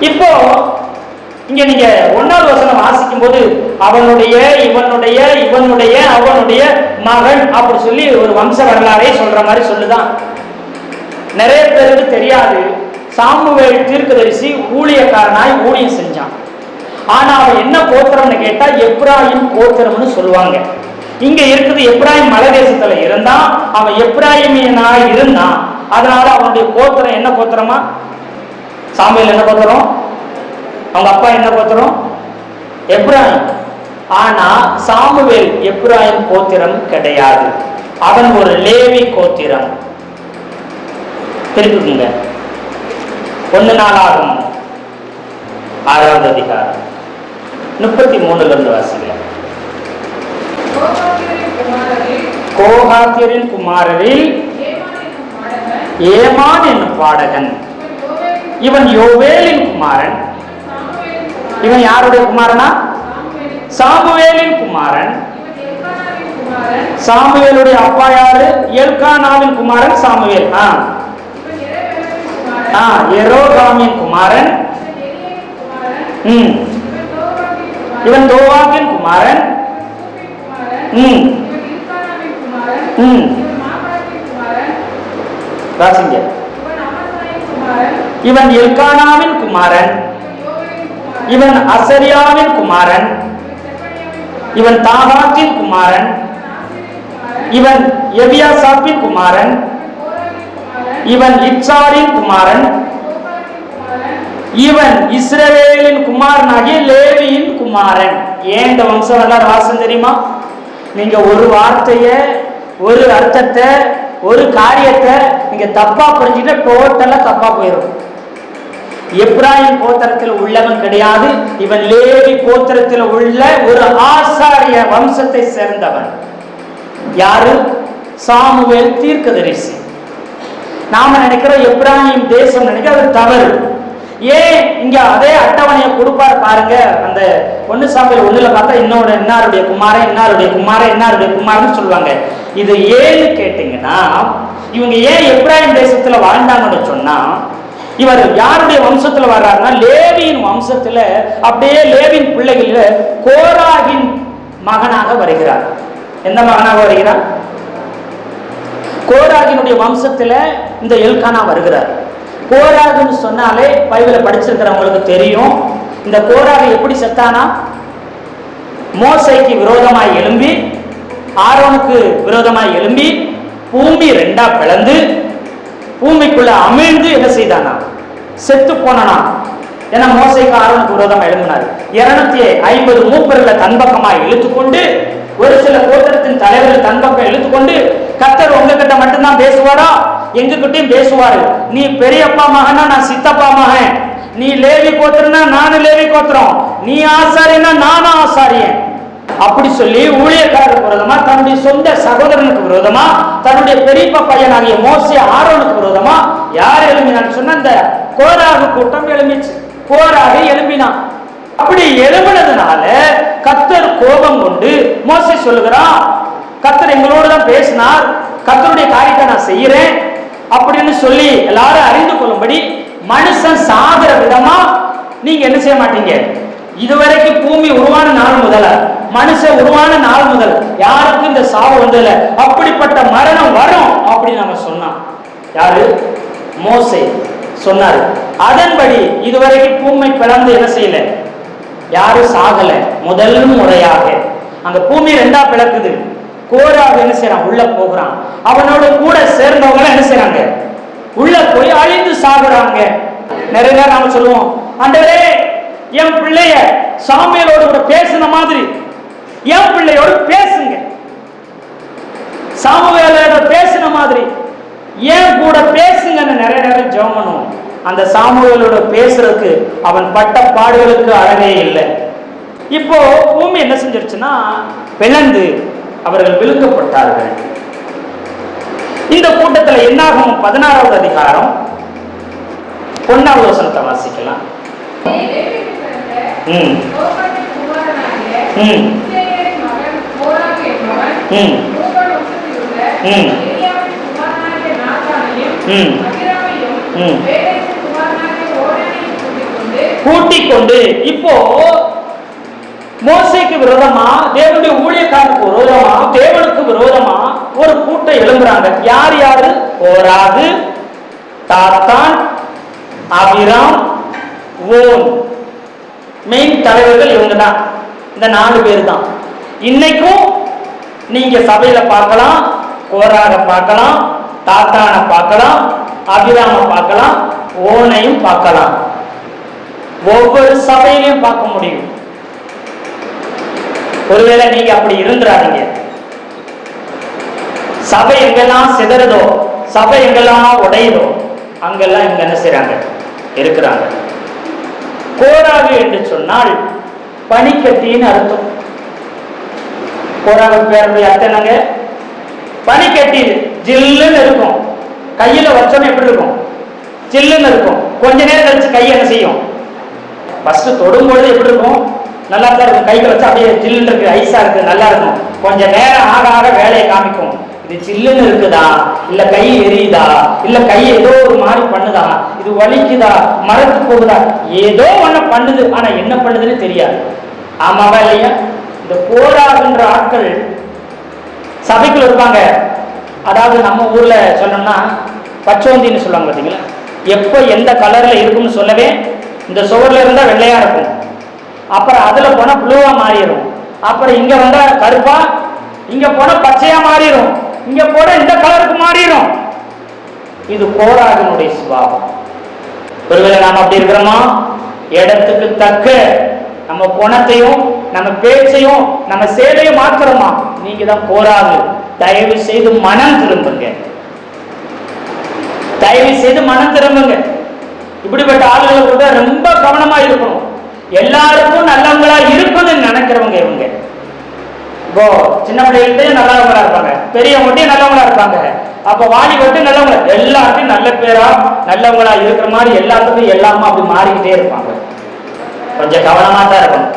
இப்போ இங்க நீங்க 1வது வசனம் வாசிக்கும் போது அவனுடைய இவனுடைய இவனுடைய அவனுடைய மகன் அப்படி சொல்லி ஒரு வம்ச வரலாறே சொல்ற மாதிரி சொல்லுதான். நிறைய பேருக்கு தெரியாது, சாமுவேல் தீர்க்கதரிசி ஊழியக்காரனாய் ஊழியம் செஞ்சான். ஆனா அவன் என்ன கோத்திரம்னு கேட்டா எப்ராயிம் கோத்திரம்னு சொல்லுவாங்க. இங்க இருக்குது எப்ராயிம் மலை தேசத்துல இருந்தான். அவன் எப்ராயிமியனாய் இருந்தான். அதனால அவனுடைய கோத்திரம் என்ன கோத்திரமா? சாமுவேல் என்ன கோத்திரம்? அவங்க அப்பா என்ன கோத்திரம்? எப்ராயிம். ஆனா சாமுவேல் எப்ராயிம் கோத்திரம் கிடையாது. அவன் ஒரு லேவி கோத்திரம். தெரிஞ்சுக்குங்க. 1 நாளாகும் 6வது அதிகாரம் 33 இருந்து வாசிங்க. கோகாத்தியரின் குமாரரில் ஏமான் என்னும் பாடகன். இவன் யோவேலின் குமாரன். இவன் யாருடைய குமாரனா? சாமுவேலின் குமாரன். சாமுவேலுடைய அப்பா யாரு? எல்கானாவின் குமாரன் சாமுவேல். எரோகாமின் குமாரன். இவன் தோவாகின் குமாரன். ராசிங்க. இவன் எல்கானாவின் குமாரன். இவன் அசரியாவின் குமாரன். இவன் தாகாத்தின் குமாரன். இவன் எபியாசாப்பின் குமாரன். இவன் இப்சாரின் குமாரன். இவன் இஸ்ரவேலின் குமாரனாகிய லேவியின் குமாரன். ஏன் இந்த வம்சம் எல்லாம் வாசம் தெரியுமா? நீங்க ஒரு வார்த்தைய, ஒரு அர்த்தத்தை, ஒரு காரியத்தை நீங்க தப்பா புரிஞ்சுட்டு டோட்டலா தப்பா போயிடும். எப்ராயிம் கோத்திரத்தில் உள்ளவன் கிடையாது. இவன் லேவி கோத்திரத்தில் உள்ள ஒரு ஆசாரிய வம்சத்தை சேர்ந்தவன். யாரு? சாமுவேல் தீர்க்கதரிசி. நாம நினைக்கிறோம் எப்ராயிம் தேசம் நினைக்கிற அது தவறு. ஏன் இங்க அதே அட்டவணையை கொடுப்பாரு பாருங்க. அந்த 1 சாமுவேல் 1ல பார்த்தா இன்னொரு இன்னாருடைய குமாரன், இன்னாருடைய குமாரன், இன்னாருடைய குமாரன் சொல்லுவாங்க. இது ஏன்னு கேட்டீங்கன்னா, இவங்க ஏன் எப்ராயிம் தேசத்துல வாழ்ந்தாங்கன்னு சொன்னா, இவர் யாருடைய வம்சத்துல வர்றாருன்னா லேவியின் வம்சத்துல. அப்படியே லேவியின் பிள்ளைகள கோராகின் மகனாக வருகிறார். எந்த மகனாக வருகிறார்? கோராகினுடைய வம்சத்துல இந்த எல்கானா வருகிறார். கோராகுன்னு சொன்னாலே பைபிளை படிச்சிருக்கிறவங்களுக்கு தெரியும். இந்த கோராகு எப்படி செத்தானா? மோசைக்கு விரோதமாய் எழும்பி, ஆரோனுக்கு விரோதமாய் எழும்பி, பூமி ரெண்டா பிளந்து பூமிக்குள்ள அமிழ்ந்து என்ன செய்தானா? செத்து போனானா. ஏன்னா மோசைக்கு ஆரோனுக்கு விரோதமா எழும்பினார். 250 மூப்பர்களை தன்பக்கமாய் இழுத்துக்கொண்டு, ஒரு சில கோத்திரத்தின் தலைவர்கள் தன்பக்கம் இழுத்துக்கொண்டு, கர்த்தர் உங்ககிட்ட மட்டும்தான் பேசுவாரா? எங்ககிட்டயும் பேசுவாரு. நீ பெரியப்பா மகனா, நான் சித்தப்பா மகன். நீ லேவி கோத்திரனா, நானும் லேவி கோத்திரம். நீ ஆசாரியனா, நானும் ஆசாரியன். அப்படி சொல்லி ஊழியக்காரருக்கு விரோதமா, தன்னுடைய சொந்த சகோதரனுக்கு விரோதமா, தன்னுடைய பெரியப்பா பையனாகிய மோசே ஆரோனுக்கு விரோதமா யார் எழுப்பினான்னு சொன்ன அந்த கோராகு கூட்டம் எழும்பிச்சு. கோராகு எழுப்பினான். அப்படி எழுப்பினதுனால கர்த்தர் கோபம் கொண்டு மோசே சொல்லுகிறான், கர்த்தர் எங்களோடு தான் பேசினார், கர்த்தருடைய காரியத்தை நான் செய்யறேன் அப்படின்னு சொல்லி எல்லாரும் அறிந்து கொள்ளும்படி மனுஷன் சாகிற விதமா நீங்க என்ன செய்ய மாட்டீங்க. இதுவரைக்கும் பூமி உருவான நாள் முதல்ல, மனுஷன் உருவான நாள் முதல் யாருக்கும் இந்த சாவு வந்ததில்ல. அப்படிப்பட்ட மரணம் வரும் அப்படின்னு நம்ம சொன்னான். யாரு? மோசே சொன்னாரு. அதன்படி இதுவரைக்கும் பூமி பிளந்து என்ன செய்யல, யாரும் சாகல. முதல் முறையாக அங்க பூமி ரெண்டா பிளக்குது. கோராக என்ன செய்யறான்? உள்ள போகிறான். அவனோட கூட சேர்ந்தவங்க என்ன செய்யறாங்க? உள்ள போய் அழிந்து சாகுறாங்க. நிறைய நேரம் நாம சொல்லுவோம், ஆண்டவரே என் பிள்ளைய சாமுவேலோடு கூட பேசின மாதிரி என் பிள்ளையோடு பேசுங்க, சாமுவேலோட பேசின மாதிரி ஏன் கூட பேசுங்கன்னு நிறைய நேரம் ஜெபம் பண்ணுவோம். அந்த சாமுவேலோட பேசுறதுக்கு அவன் பட்ட பாடுகளுக்கு அழகே இல்லை. இப்போ பூமி என்ன செஞ்சிருச்சுன்னா பிளந்து அவர்கள் விழுக்கப்பட்டார்கள். இந்த கூட்டத்தில் என்னாகும்? 16வது அதிகாரம் 1வது வசனத்தை வாசிக்கலாம். கூட்டிக் கொண்டு இப்போ மோசேக்கு விரோதமா, தேவனுடைய ஊழியக்காரருக்கு விரோதமா, தேவனுக்கு விரோதமா ஒரு கூட்டம் எழும்புறாங்க. யார் யாரு? கோராகு, தாத்தான், அபிராம், ஓன். மெயின் தலைவர்கள் இவங்க தான். இந்த 4 பேர் தான். இன்னைக்கும் நீங்க சபையில பார்க்கலாம், கோராக பார்க்கலாம், தாத்தான பார்க்கலாம், அபிராம பார்க்கலாம், ஓனையும் பார்க்கலாம். ஒவ்வொரு சபையிலையும் பார்க்க முடியும். ஒருவேளை நீங்க அப்படி இருந்துறாதீங்க. சபை எங்கெல்லாம் சிதறதோ, சபை எங்கெல்லாம் உடையுதோ, அங்கெல்லாம் இங்க என்ன செய்றாங்க? இருக்கிறாங்க. கோராகு என்று சொன்னால் பனிக்கட்டின்னு அர்த்தம். கோராகு பேருடைய அர்த்தம் என்னங்க? பனிக்கட்டி. ஜில்லுன்னு இருக்கும். கையில வச்சோன்னு எப்படி இருக்கும்? ஜில்லுன்னு இருக்கும். கொஞ்ச நேரம் கழிச்சு கை என்ன செய்யும்? ஃபர்ஸ்ட் தொடும்பொழுது எப்படி இருக்கும்? நல்லா தான் இருக்கும். கையில வச்சு அப்படியே ஜில்லுன்னு இருக்கு, ஐஸா இருக்கு, நல்லா இருக்கும். கொஞ்ச நேரம் ஆக ஆக வேலையை காமிக்கும். இது சில்லுன்னு இருக்குதா, இல்ல கை எரியுதா, இல்ல கை ஏதோ ஒரு மாதிரி பண்ணுதா, இது வலிக்குதா, மரத்து போகுதா, ஏதோ ஒண்ணு பண்ணுது. ஆனா என்ன பண்ணுதுன்னு தெரியாது. ஆமாவா இல்லையா? இந்த கோராகுன்ற ஆட்கள் சபைக்குள்ள இருப்பாங்க. அதாவது நம்ம ஊர்ல சொன்னோம்னா பச்சோந்தின்னு சொல்லுவாங்க பார்த்தீங்களா? எப்போ எந்த கலர்ல இருக்கும்னு சொல்லவே, இந்த சுவர்ல இருந்தா வெள்ளையா இருக்கும், அப்புறம் அதுல போனா ப்ளூவா மாறிடும், அப்புறம் இங்க வந்தா கருப்பா, இங்க போனா பச்சையா மாறிடும், இங்க போனா இந்த கலருக்கு மாறிடும். இது கோராகினுடைய சுபாவம். ஒருவேளை நாம் அப்படி இருக்கிறோமா? இடத்துக்கு தக்க நம்ம குணத்தையும் நம்ம பேச்சையும் நம்ம சேவையும் மாற்றுறோமா? நீங்க தான் கோராகு. தயவு செய்து மனம் திரும்புங்க, தயவு செய்து மனம் திரும்புங்க. இப்படிப்பட்ட ஆளுகளை கூட ரொம்ப கவனமா இருக்கணும். எல்லாருக்கும் நல்லவங்களா இருக்கணும்னு நினைக்கிறவங்க இவங்க. இப்போ சின்ன பிள்ளைகிட்டே நல்லவங்களா இருப்பாங்க, பெரியவங்ககிட்டயும் நல்லவங்களா இருப்பாங்க, அப்ப வாலிபட்டு நல்லவங்க, எல்லாருக்கும் நல்ல பேரா நல்லவங்களா இருக்கிற மாதிரி எல்லாத்துக்கும் எல்லாமே அப்படி மாறிக்கிட்டே இருப்பாங்க. கொஞ்சம் கவனமா தான் இருக்கணும்.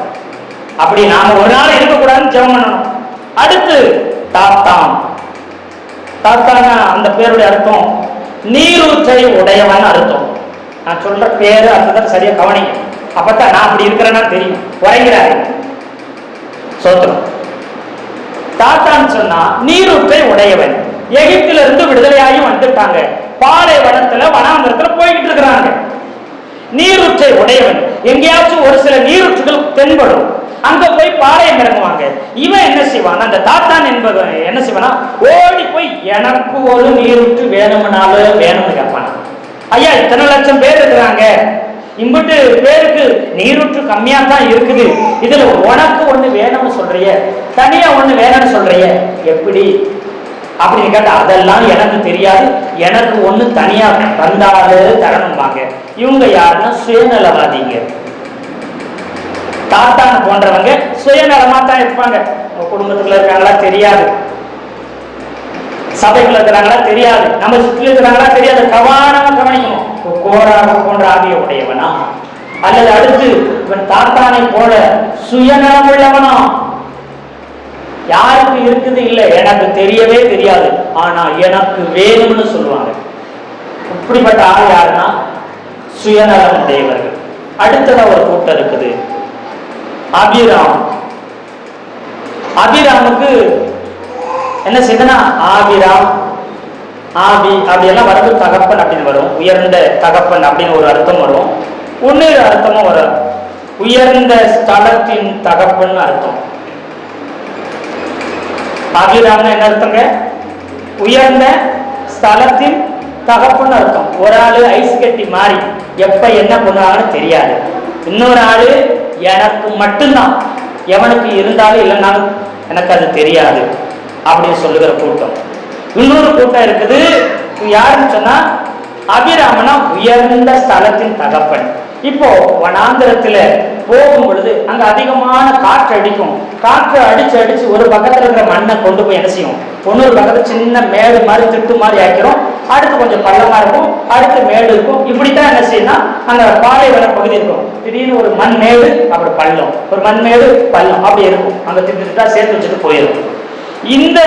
அப்படி நாம ஒரு நாள் இருக்கக்கூடாதுன்னு ஜெபம் பண்ணணும். அடுத்து தாத்தான். தாத்தான அந்த பேருடைய அர்த்தம் நீரூற்றை உடையவன் அர்த்தம். நான் சொல்ற பேரு அர்த்தத்தை சரியா கவனிங்க, அப்பதான் நான் அப்படி இருக்கிறேன்னா தெரியும். உரைங்கிறாரு சோத்திரம். தாத்தான்னு சொன்னா நீரூற்றை உடையவன். எகிப்திலிருந்து விடுதலையாகி வந்துட்டாங்க, பாலைவனத்துல வனாந்தரத்துல போய்கிட்டு இருக்கிறாங்க. நீரூற்றை உடையவன், எங்கேயாச்சும் ஒரு சில நீரூற்றுகள் தென்படும், அங்க போய் பாளையம் இறங்குவாங்க. இவன் என்ன செய்வான், அந்த தாத்தான் என்பவன் என்ன செய்வானா, ஓடி போய் எனக்கு ஒரு நீரூற்று வேணும்னாலும் வேணும்னு கேட்பான். ஐயா இத்தனை லட்சம் பேர் இருக்கிறாங்க, இம்பிட்டு பேருக்கு நீரூற்று கம்மியா தான் இருக்குது, இதுல உனக்கு ஒண்ணு வேணும்னு சொல்றிய, தனியா ஒண்ணு வேணும்னு சொல்றிய, எப்படி அப்படின்னு கேட்டா, அதெல்லாம் எனக்கு தெரியாது, எனக்கு ஒண்ணு தனியா தந்தாரு தரணும்பாங்க. இவங்க யாருன்னா சுயநலவாதிங்க. தாத்தான போன்றவங்க சுயநலமா தான் இருப்பாங்க. குடும்பத்துக்குள்ள இருக்காங்களா தெரியாது, சபைக்குள்ள இருக்கிறாங்களா தெரியாது, நம்ம சுற்றி இருக்கிறாங்களா தெரியாது. கவனமா கவனிக்கணும். கோராக போன்ற ஆவிய உடையவனா, அல்லது அடுத்து இவன் தாத்தானை போல சுயநலம் உள்ளவனா, யாருக்கு இருக்குது இல்லை எனக்கு தெரியவே தெரியாது, ஆனா எனக்கு வேணும்னு சொல்லுவாங்க. இப்படிப்பட்ட ஆள் யாருன்னா சுயநலம் உடையவர்கள். அடுத்ததா ஒரு கூட்டம் இருக்குது, அபிராம். அபிராமுக்கு என்ன செய்தனா, ஆபிராம் ஆபி அப்படியெல்லாம் வரது தகப்பன் அப்படின்னு வரும், உயர்ந்த தகப்பன் அப்படின்னு ஒரு அர்த்தம் வரும். இன்னொரு அர்த்தமும் வரும், உயர்ந்த ஸ்தலத்தின் தகப்பன் அர்த்தம். அபிராம்னா என்ன அர்த்தங்க, உயர்ந்த ஸ்தலத்தின் தகப்பன் அர்த்தம். ஒரு ஆளு ஐஸ் கட்டி மாறி எப்ப என்ன பண்ணுவாங்கன்னு தெரியாது, இன்னொரு ஆளு எனக்கு மட்டும்தான், எவனுக்கு இருந்தாலும் இல்லைன்னாலும் எனக்கு அது தெரியாது அப்படின்னு சொல்லுகிற கூட்டம். இன்னொரு கூட்டம் இருக்குது, யாருன்னு சொன்னா அபிராமனா உயர்ந்த ஸ்தலத்தின் தகப்பன். இப்போ வனாந்திரத்துல போகும் பொழுது அங்க அதிகமான காற்று அடிக்கும், காற்று அடிச்சு அடிச்சு ஒரு பக்கத்துல இருக்கிற மண்ணை கொண்டு போய் என்ன செய்யும், இன்னொரு பக்கத்துல சின்ன மேடு மாதிரி திட்டு மாதிரி ஆக்கிறோம், அடுத்து கொஞ்சம் பள்ளமா இருக்கும், அடுத்து மேடு இருக்கும். இப்படித்தான் என்ன செய்யணும்னா அங்க பாலைவன பகுதி இருக்கும், திடீர்னு ஒரு மண் மேடு அப்புறம் பள்ளம், ஒரு மண் மேடு பள்ளம் அப்படி இருக்கும், அங்க திட்டு திட்டா சேர்த்து வச்சுட்டு போயிடும். இந்த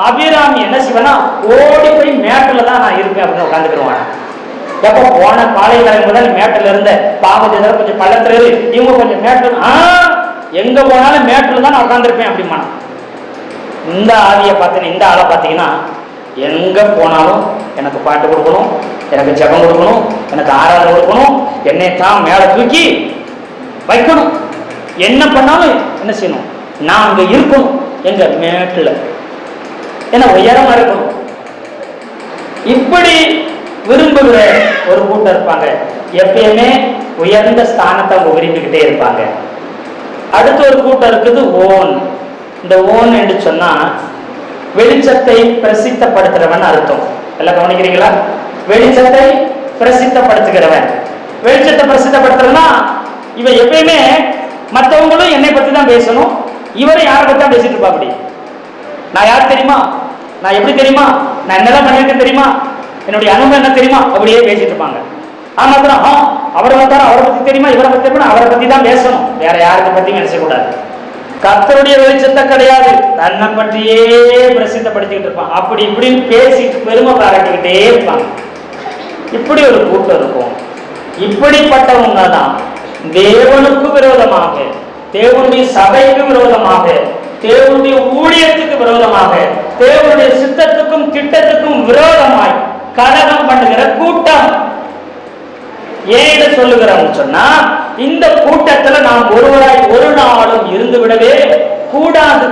அபிராமி என்ன செய்வேன்னா ஓடி போய் மேட்டுல தான் நான் இருப்பேன் அப்படின்னு உட்காந்துக்கிடுவாங்க. எப்ப போன பாலைவனம் முதல் மேட்டுல இருந்த பாவத்தை கொஞ்சம் பள்ளத்துல இரு, இவங்க கொஞ்சம் மேட்டுல, எங்க போனாலும் மேட்டுல தான் நான் உட்காந்துருப்பேன் அப்படிமா. இந்த ஆவியை பார்த்தீங்கன்னா, இந்த ஆளை பார்த்தீங்கன்னா எங்க போனாலும் எனக்கு பாட்டு கொடுக்கணும், எனக்கு ஜெபம் கொடுக்கணும், எனக்கு ஆராதனை கொடுக்கணும், என்னை தான் மேல தூக்கி வைக்கணும், என்ன பண்ணாலும் என்ன செய்யணும், நான் அங்க இருக்கணும், எங்க மேட்டுல என்ன உயரமா இருக்கணும். இப்படி விரும்புகிற ஒரு கூட்டம் இருப்பாங்க, எப்பயுமே உயர்ந்த ஸ்தானத்தை அவங்க விரும்பிக்கிட்டே இருப்பாங்க. அடுத்த ஒரு கூட்டம் இருக்குது ஓன். இந்த ஓன் என்று சொன்னா வெளிச்சத்தை பிரசித்தப்படுத்துறவன் அர்த்தம். எல்லாம் கவனிக்கிறீங்களா, வெளிச்சத்தை பிரசித்தப்படுத்துகிறவன். வெளிச்சத்தை பிரசித்தப்படுத்துறதுன்னா இவன் எப்பயுமே மற்றவங்களும் என்னை பத்தி தான் பேசணும், இவரை யாரை பத்தி தான் பேசிட்டு இருப்பா. அப்படி நான் யார் தெரியுமா, நான் எப்படி தெரியுமா, நான் என்னதான் பண்ணிருக்கேன் தெரியுமா, என்னுடைய அனுபவம் என்ன தெரியுமா, அப்படியே பேசிட்டு இருப்பாங்க. ஆனா அவரை பார்த்தாலும் அவரை பத்தி தெரியுமா, இவரை பத்தி தெரியுமா, அவரை பத்தி தான் பேசணும், வேற யாருக்கு பத்தியும் பேசக்கூடாது. கர்த்தருடைய வெளிச்சத்தை கிடையாது, தன்னை பற்றியே பிரசித்தப்படுத்திக்கிட்டு இருப்பான். அப்படி இப்படின்னு பேசிட்டு பெருமை பாராட்டிக்கிட்டே இருப்பாங்க. இப்படி ஒரு கூட்டம் இருக்கும். இப்படிப்பட்டவங்க தான் தேவனுக்கு விரோதமாக, தேவனுடைய சபைக்கு விரோதமாக, தேவனுடைய ஊழியத்துக்கு விரோதமாக, தேவனுடைய சித்தத்துக்கும் திட்டத்துக்கும் விரோதமாய் கலகம் பண்ணுகிற கூட்டம். ஏன் சொல்லுகிறோம் சொன்னா, இந்த கூட்டத்துல நாம் ஒருவராய் ஒரு நாளும் இருந்து விடவே கூடாது.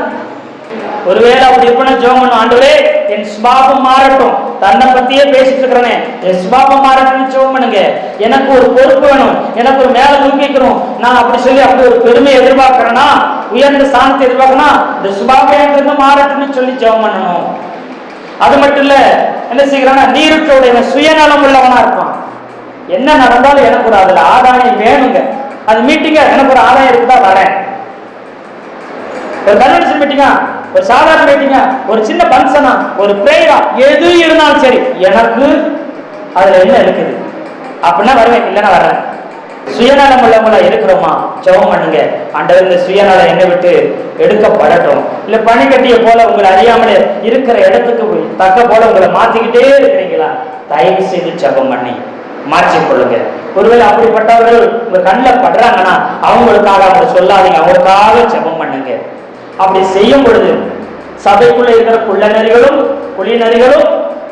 ஒருவேளை அப்படி இருப்பேன் ஜெபம் பண்ணும், ஆண்டவரே என் சுபாவம் மாறட்டும், தன்னை பத்தியே பேசிட்டு இருக்கிறேனே என் சுபாவம் மாறட்டும்னு ஜெபம் பண்ணுங்க. எனக்கு ஒரு பொறுப்பு வேணும், எனக்கு ஒரு மேல தூக்கிக்கணும், நான் அப்படி சொல்லி அப்படி ஒரு பெருமையை எதிர்பார்க்கிறேன்னா, உயர்ந்த ஸ்தானத்தை எதிர்பார்க்கணும்னா இந்த சுபாவம் மாறட்டும்னு சொல்லி ஜெபம் பண்ணணும். அது மட்டும் இல்ல, என்ன செய்யறான்னா நீருற்றோட சுயநலம் உள்ளவனா இருப்பான். என்ன நடந்தாலும் எனக்கு ஒரு அதுல ஆதாயம் வேணுங்க, அது மீட்டிங்க எனக்கு ஒரு ஆதாயம் இருக்குதா வரேன். ஒரு கன்வென்ஷன் மீட்டிங்கா, ஒரு சாதாரண மீட்டிங்கா, ஒரு சின்ன பங்கனா, ஒரு பிரேயரா, எது இருந்தாலும் சரி எனக்கு அதுல என்ன இருக்குது அப்படின்னா வருவேன், இல்லைன்னா வரேன். சுயநலம் உள்ளவங்களா இருக்கிறோமா, ஜெபம் பண்ணுங்க, ஆண்டவர் இந்த சுயநலம் என்னை விட்டு எடுக்கப்படட்டும். இல்ல பனிக்கட்டிய போல உங்களை அறியாமலே இருக்கிற இடத்துக்கு தக்க போல உங்களை மாத்திக்கிட்டே இருக்கிறீங்களா, தயவு செய்து ஜெபம் பண்ணி மாற்றிக்கொள்ளுங்க. ஒருவேளை அப்படிப்பட்டவர்கள் உங்க கண்ணில் படுறாங்கன்னா அவங்களுக்காக அவங்க சொல்லாதீங்க, அவங்களுக்காக ஜெபம் பண்ணுங்க. அப்படி செய்யும் பொழுது சபைக்குள்ள இருக்கிற குள்ள நரிகளும் குழி நரிகளும்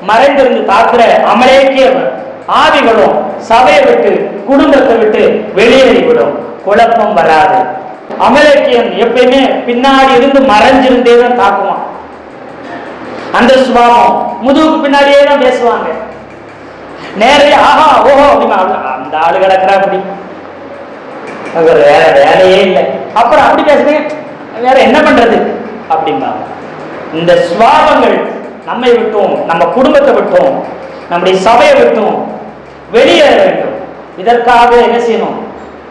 மறைந்திருந்து தாக்குற அமலேக்கிய ஆவிகளும் சபையை விட்டு குடும்பத்தை விட்டு வெளியேறிவிடும். குழப்பம் வராது. அமலேக்கியன் எப்பயுமே பின்னாடி இருந்து மறைஞ்சிருந்தே தான் தாக்குவான். அந்த சுபாவம் முதுகுக்கு பின்னாடியே தான் பேசுவாங்க. நேரடியா ஆஹா ஓஹோ அப்படிமா அந்த ஆளு கிடக்குறா அப்படி வேற வேலையே இல்லை. அப்புறம் அப்படி பேசுறீங்க வேற என்ன பண்றது அப்படின்னா இந்த சுபாவங்கள் நம்மை விட்டும் நம்ம குடும்பத்தை விட்டும் நம்முடைய சபையை விட்டும் வெளியேற வேண்டும். இதற்காக என்ன செய்யணும்?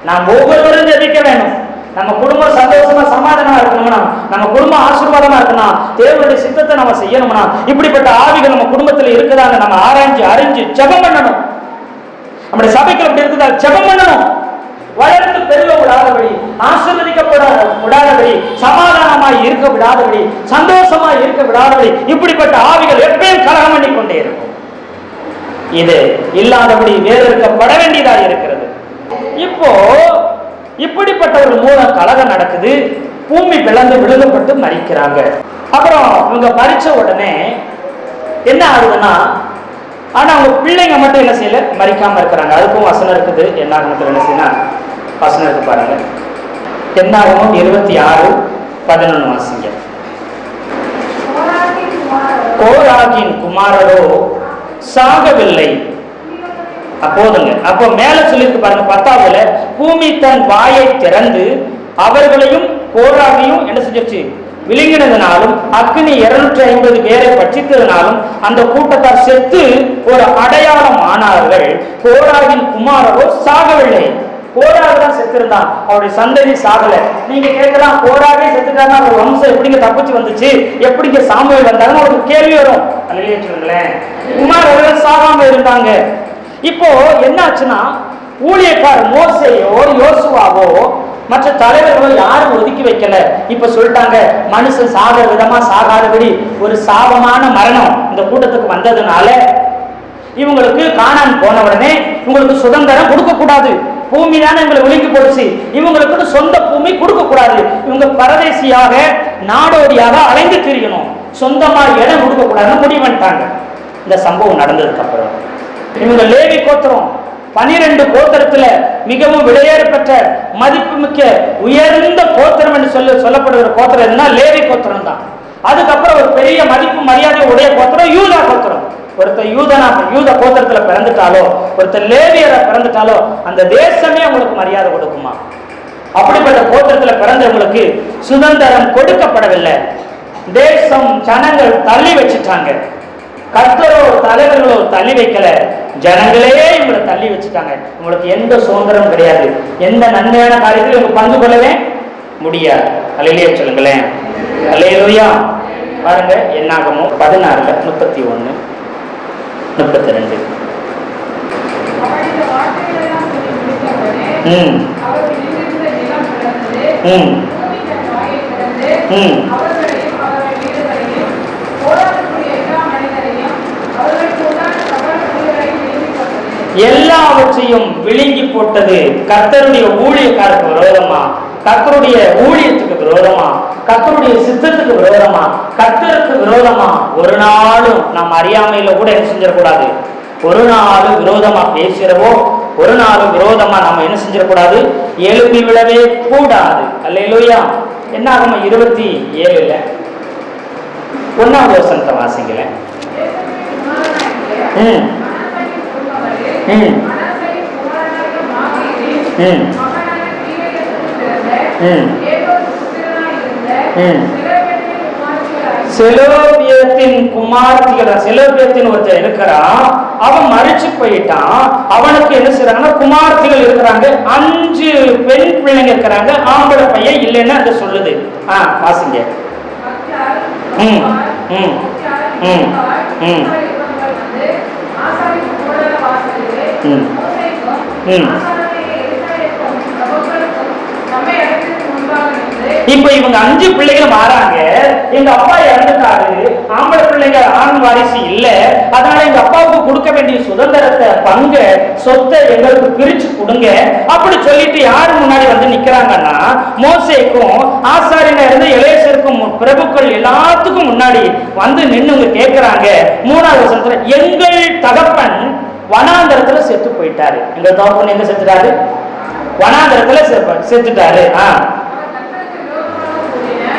நாம் ஒவ்வொருவரும் ஜெபிக்க வேணும். நம்ம குடும்பம் சந்தோஷமா சமாதானமா இருக்கணும்னா, நம்ம குடும்பம் ஆசீர்வாதமா இருக்கணும், தேவனுடைய சித்தத்தை நம்ம செய்யணும்னா, இப்படிப்பட்ட ஆவிகள் நம்ம குடும்பத்தில் இருக்குதான்னு நம்ம ஆராய்ஞ்சு அறிஞ்சு ஜெபம் பண்ணணும். நம்முடைய சபைகள் அப்படி இருக்குதா ஜெபம் பண்ணணும். வளர்ந்து பெருக விடாதபடி, ஆசீர்வதிக்கப்பட விடாதபடி, சமாதானமாய் இருக்க விடாதபடி, சந்தோஷமாய் இருக்க விடாதபடி, இப்படிப்பட்ட ஆவிகள் எப்பயும் கலகம் பண்ணி கொண்டே இருக்கும். இது இல்லாதபடி வேறறுக்கப்பட வேண்டியதாக இருக்கிறது. இப்போ இப்படிப்பட்டவர்கள் மூலம் கலகம் நடக்குது. பூமி பிளந்து விழுங்கப்பட்டு மறிக்கிறாங்க. அப்புறம் இவங்க மறிச்ச உடனே என்ன ஆகுதுன்னா, ஆனா அவங்க பிள்ளைங்க மட்டும் என்ன செய்யல, மறிக்காம இருக்கிறாங்க. அதுக்கும் வசனம் இருக்குது. என்னாகமத்தில் என்ன செய்யணும் வசனம் இருக்கு பாருங்க. என்னாகமம் 26:11 வாசிங்க. கோராகின் குமாரரோ சாகவில்லை. அப்போதுங்க அப்போ மேல சொல்லிருக்கு பாருங்க 10ஆவதுல, பூமி தன் வாயை திறந்து அவர்களையும் கோராகையும் என்ன செஞ்சிருச்சு விழுங்கினதுனாலும் அக்னி 250 பேரை பட்சித்ததுனாலும் அந்த கூட்டத்தார் செத்து ஒரு அடையாளம் ஆனார்கள். கோராகின் குமாரரோ சாகவில்லை. கோராக தான் செத்துருந்தான், அவருடைய சந்ததி சாகல. நீங்க கேட்கலாம், கோராகே செத்துட்டாருன்னா அவர் வம்சம் எப்படிங்க தப்பிச்சு வந்துச்சு, எப்படிங்க சாமுவேல் வந்தாங்கன்னு ஒரு கேள்வி வரும். அல்லையே சொல்லுங்களேன். குமாரர்கள் சாகாம இருந்தாங்க. இப்போ என்ன ஆச்சுன்னா, ஊழியக்கார் மோசேயோ யோசுவாவோ மற்ற தலைவர்களோ யாரும் ஒதுக்கி வைக்கல. இப்ப சொல்லிட்டாங்க, மனுஷன் சாகிற விதமா சாகாதபடி ஒரு சாபமான மரணம் இந்த கூட்டத்துக்கு வந்ததுனால இவங்களுக்கு கானான் போன உடனே இவங்களுக்கு சுதந்திரம் கொடுக்க கூடாது. பூமி தானே இவங்களை விழுங்கி போடுச்சு, இவங்களுக்கு சொந்த பூமி கொடுக்க கூடாது. இவங்க பரதேசியாக நாடோடியாக அலைந்து திரியணும், சொந்தமா இடம் கொடுக்க கூடாதுன்னு முடிவு பண்ணிட்டாங்க. இந்த சம்பவம் நடந்ததுக்கு அப்புறம் இவங்க லேவி கோத்திரம் 12 கோத்திரத்துல மிகவும் விலையேறப்பட்ட மதிப்புமிக்க உயர்ந்த கோத்திரம் என்று சொல்லப்படுகிற கோத்திரம் எதுனா லேவி கோத்திரம் தான். அதுக்கப்புறம் ஒரு பெரிய மதிப்பு மரியாதை உடைய கோத்திரம் யூதா கோத்திரம். ஒருத்தர் யூத கோத்திரத்துல பிறந்துட்டாலோ ஒருத்தர் லேவியரை பிறந்துட்டாலோ அந்த தேசமே உங்களுக்கு மரியாதை கொடுக்குமா? அப்படிப்பட்ட கோத்திரத்துல பிறந்தவங்களுக்கு சுதந்திரம் கொடுக்கப்படவில்லை. தேசம் ஜனங்கள் தள்ளி வச்சுட்டாங்க. கர்த்தரோ தலைவர்களோ தள்ளி வைக்கல, ஜனங்களே இவங்களை தள்ளி வச்சுட்டாங்க. உங்களுக்கு எந்த சுதந்திரம் கிடையாது, எந்த நன்மையான காரியத்தில் இவங்க பங்கு கொள்ளவே முடியாது. அல்லேலூயா சொல்லுங்களேன். அல்லேலூயா. பாருங்க, என்னாகமோ 16:31 32. எல்லாவற்றையும் விழுங்கி போட்டது. கர்த்தருடைய ஊழியக்காரருக்கு விரோதமா, கர்த்தருடைய ஊழியத்துக்கு விரோதமா, கர்த்தருடைய சித்தத்துக்கு விரோதமா, கர்த்தருக்கு விரோதமா ஒரு நாளும் நாம் அறியாமையில கூட என்ன செஞ்சிடக்கூடாது, ஒரு நாளும் விரோதமா பேசுறவோ ஒரு நாளும் விரோதமா நம்ம என்ன செஞ்சிடக்கூடாது, எழுப்பி விடவே கூடாது. அல்லேலூயா. என்னாகும் 27 1ஆவது வசனத்தை வாசிக்கல. செலோபியத்தின் குமார்த்திகள், செலோபியத்தின் ஒருத்தர் இருக்கிறான், அவன் மறிச்சு போயிட்டான். அவனுக்கு என்ன செய்யறாங்கன்னா குமார்த்திகள் இருக்கிறாங்க, 5 பெண் பிள்ளைங்க இருக்கிறாங்க, ஆம்பளை பையன் இல்லைன்னு அது சொல்லுது. வாசிங்க. இப்ப இவங்க 5 பிள்ளைகள் மாறாங்க. எங்க அப்பா இறந்துட்டாரு, ஆம்பளை பிள்ளைங்க ஆண் வாரிசு இல்ல, அதனால எங்க அப்பாவுக்கு கொடுக்க வேண்டிய சுதந்திரத்தை, பங்க, சொத்தை எங்களுக்கு பிரிச்சு கொடுங்க அப்படி சொல்லிட்டு யாரு முன்னாடி வந்து நிக்கிறாங்கன்னா, மோசேக்கும் ஆசாரியனா இருந்து எலேசருக்கும் பிரபுக்கள் எல்லாத்துக்கும் முன்னாடி வந்து நின்னு கேட்கிறாங்க. 3வது வசனத்துல, எங்கள் தகப்பன் வனாந்தரத்துல செத்து போயிட்டாரு. எங்க தகப்பன் எங்க செத்துட்டாரு? வனாந்தரத்துல செத்துட்டாரு.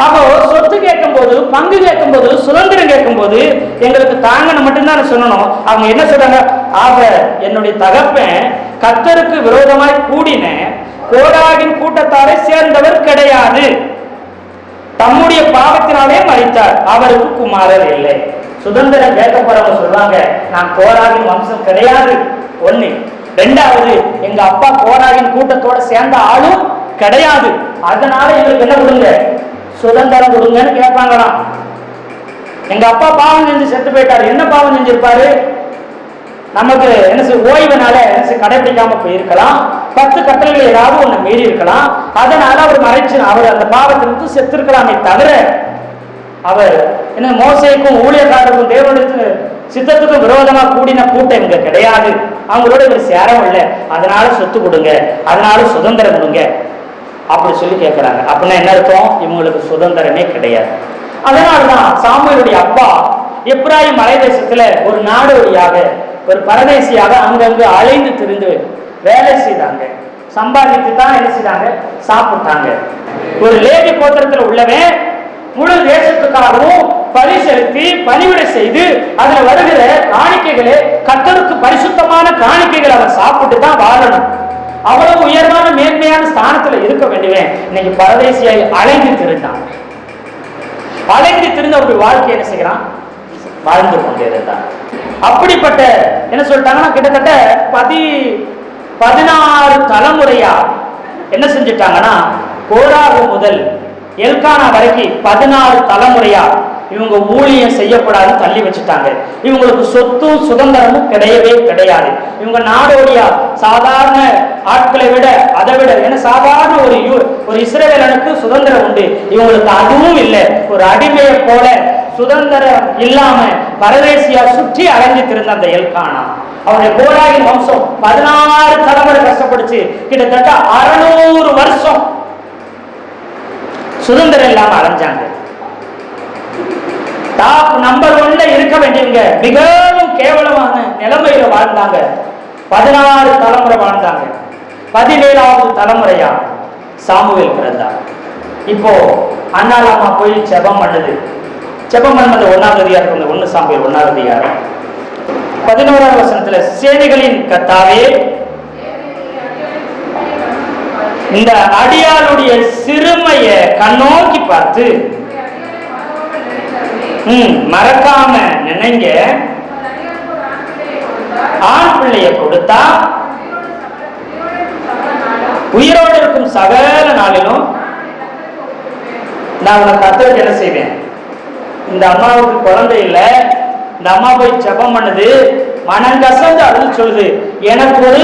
அப்போ சொத்து கேட்கும் போது, பங்கு கேட்கும் போது, சுதந்திரம் கேட்கும் போது எங்களுக்கு தாங்கன்னு மட்டும்தான் சொல்லணும். அவங்க என்ன சொல்றாங்க? ஆக என்னுடைய தகப்பன் கர்த்தருக்கு விரோதமாய் கூடின கோராகின் கூட்டத்தாரை சேர்ந்தவர் கிடையாது, தம்முடைய பாவத்தினாலே மரித்தார், அவருக்கு குமாரர் இல்லை. சுதந்திரம் கேட்க போறவங்க சொல்றாங்க, நான் கோராகின் வம்சம் கிடையாது. 1. 2வது, எங்க அப்பா கோராகின் கூட்டத்தோட சேர்ந்த ஆளும் கிடையாது, அதனால எங்களுக்கு என்ன கொடுங்க? சுதந்திரம் கொடுங்கன்னு கேட்பாங்களாம். எங்க அப்பா பாவம் செஞ்சு செத்து போயிட்டாரு. என்ன பாவம் செஞ்சிருப்பாரு? நமக்கு என்ன ஓய்வுனால கடைபிடிக்காம போயிருக்கலாம், 10 கட்டளைகள் ஏதாவது ஒண்ணு மீறி இருக்கலாம், அதனால அவர் மறைச்சு அவர் அந்த பாவத்திலிருந்து செத்து இருக்கலாமே தவிர, அவர் என்ன மோசேக்கும் ஊழியக்காரருக்கும் தேவனுக்கு சித்தத்துக்கும் விரோதமா கூடின கூட்டம் இங்க கிடையாது, அவங்களோட இவர் சேரம் இல்லை, அதனால சொத்து கொடுங்க, அதனால சுதந்திரம் கொடுங்க அப்படி சொல்லி கேட்கிறாங்க. அப்படின்னா என்ன அர்த்தம்? இவங்களுக்கு சுதந்திரமே கிடையாது. அதனால்தான் சாமுவேலுடைய அப்பா எப்ராயிம் மலை தேசத்துல ஒரு நாடோடியாக, ஒரு பரதேசியாக அங்கங்கு அலைந்து திரிந்து வேலை செய்தாங்க, சம்பாதித்து தான் என்ன செய்தாங்க? சாப்பிட்டாங்க. ஒரு லேவி கோத்திரத்தில் உள்ளவன் முழு தேசத்துக்காகவும் பலி செலுத்தி பணிவிடை செய்து அதுல வருகிற காணிக்கைகளே கர்த்தருக்கு பரிசுத்தமான காணிக்கைகள் அவர் சாப்பிட்டு தான் வாழணும். அவ்வளவு உயர்வான மேன்மையான ஸ்தானத்துல இருக்க வேண்டியவன் இன்னைக்கு பரதேசியாய் அலைந்து திரிந்தான். அலைந்து திரிந்த ஒரு வாழ்க்கை என்ன செய்யறான்? வாழ்ந்து கொண்டே இருந்தான். அப்படிப்பட்ட என்ன சொல்லிட்டாங்கன்னா, கிட்டத்தட்ட 16 தலைமுறையா என்ன செஞ்சுட்டாங்கன்னா, கோராகு முதல் எல்கானா வரைக்கும் 16 தலைமுறையா இவங்க ஊழியம் செய்யப்படாது தள்ளி வச்சுட்டாங்க. இவங்களுக்கு சொத்தும் சுதந்திரமும் கிடையவே கிடையாது. இவங்க நாடோடியா சாதாரண ஆட்களை விட அதை விட ஏன்னா சாதாரண ஒரு இஸ்ரவேலனுக்கு சுதந்திரம் உண்டு, இவங்களுக்கு அதுவும் இல்லை. ஒரு அடிமையை போல சுதந்திரம் இல்லாம பரதேசியா சுற்றி அலைஞ்சு திருந்த அந்த எல்கானா, அவருடைய கோராகின் வம்சம் 16 தலைமுறை கஷ்டப்படுச்சு. கிட்டத்தட்ட 600 வருஷம் சுதந்திரம் இல்லாம அலைஞ்சாங்க. டாப் நம்பர் 1ல இருக்க வேண்டியவங்க மிகவும் கேவலமான நிலைமையில வாழ்ந்தாங்க. 16 தலைமுறை வாழ்ந்தாங்க. 17வது தலைமுறையா சாமுவேல் பிறந்தார். இப்போ அண்ணாலாமா போய் ஜெபம் பண்ணுது. ஜெபம் பண்ணது 1வது அதிகாரம், 1 சாமுவேல் 1வது அதிகாரம் 11வது வசனத்துல, சேனைகளின் கர்த்தாவே, இந்த அடியாளுடைய சிறுமையை கண்ணோக்கி பார்த்து மறக்காம நினைங்க, ஆண் பிள்ளைய கொடுத்தா உயிரோடு இருக்கும் சகல நாளிலும் நான் உனக்கு கர்த்தருக்கு என்ன செய்வேன். இந்த அம்மாவுக்கு குழந்தை இல்லை, இந்த அம்மா போய் ஜெபம் பண்ணுது, மனங்கசந்து அது சொல்லுது, எனக்கு ஒரு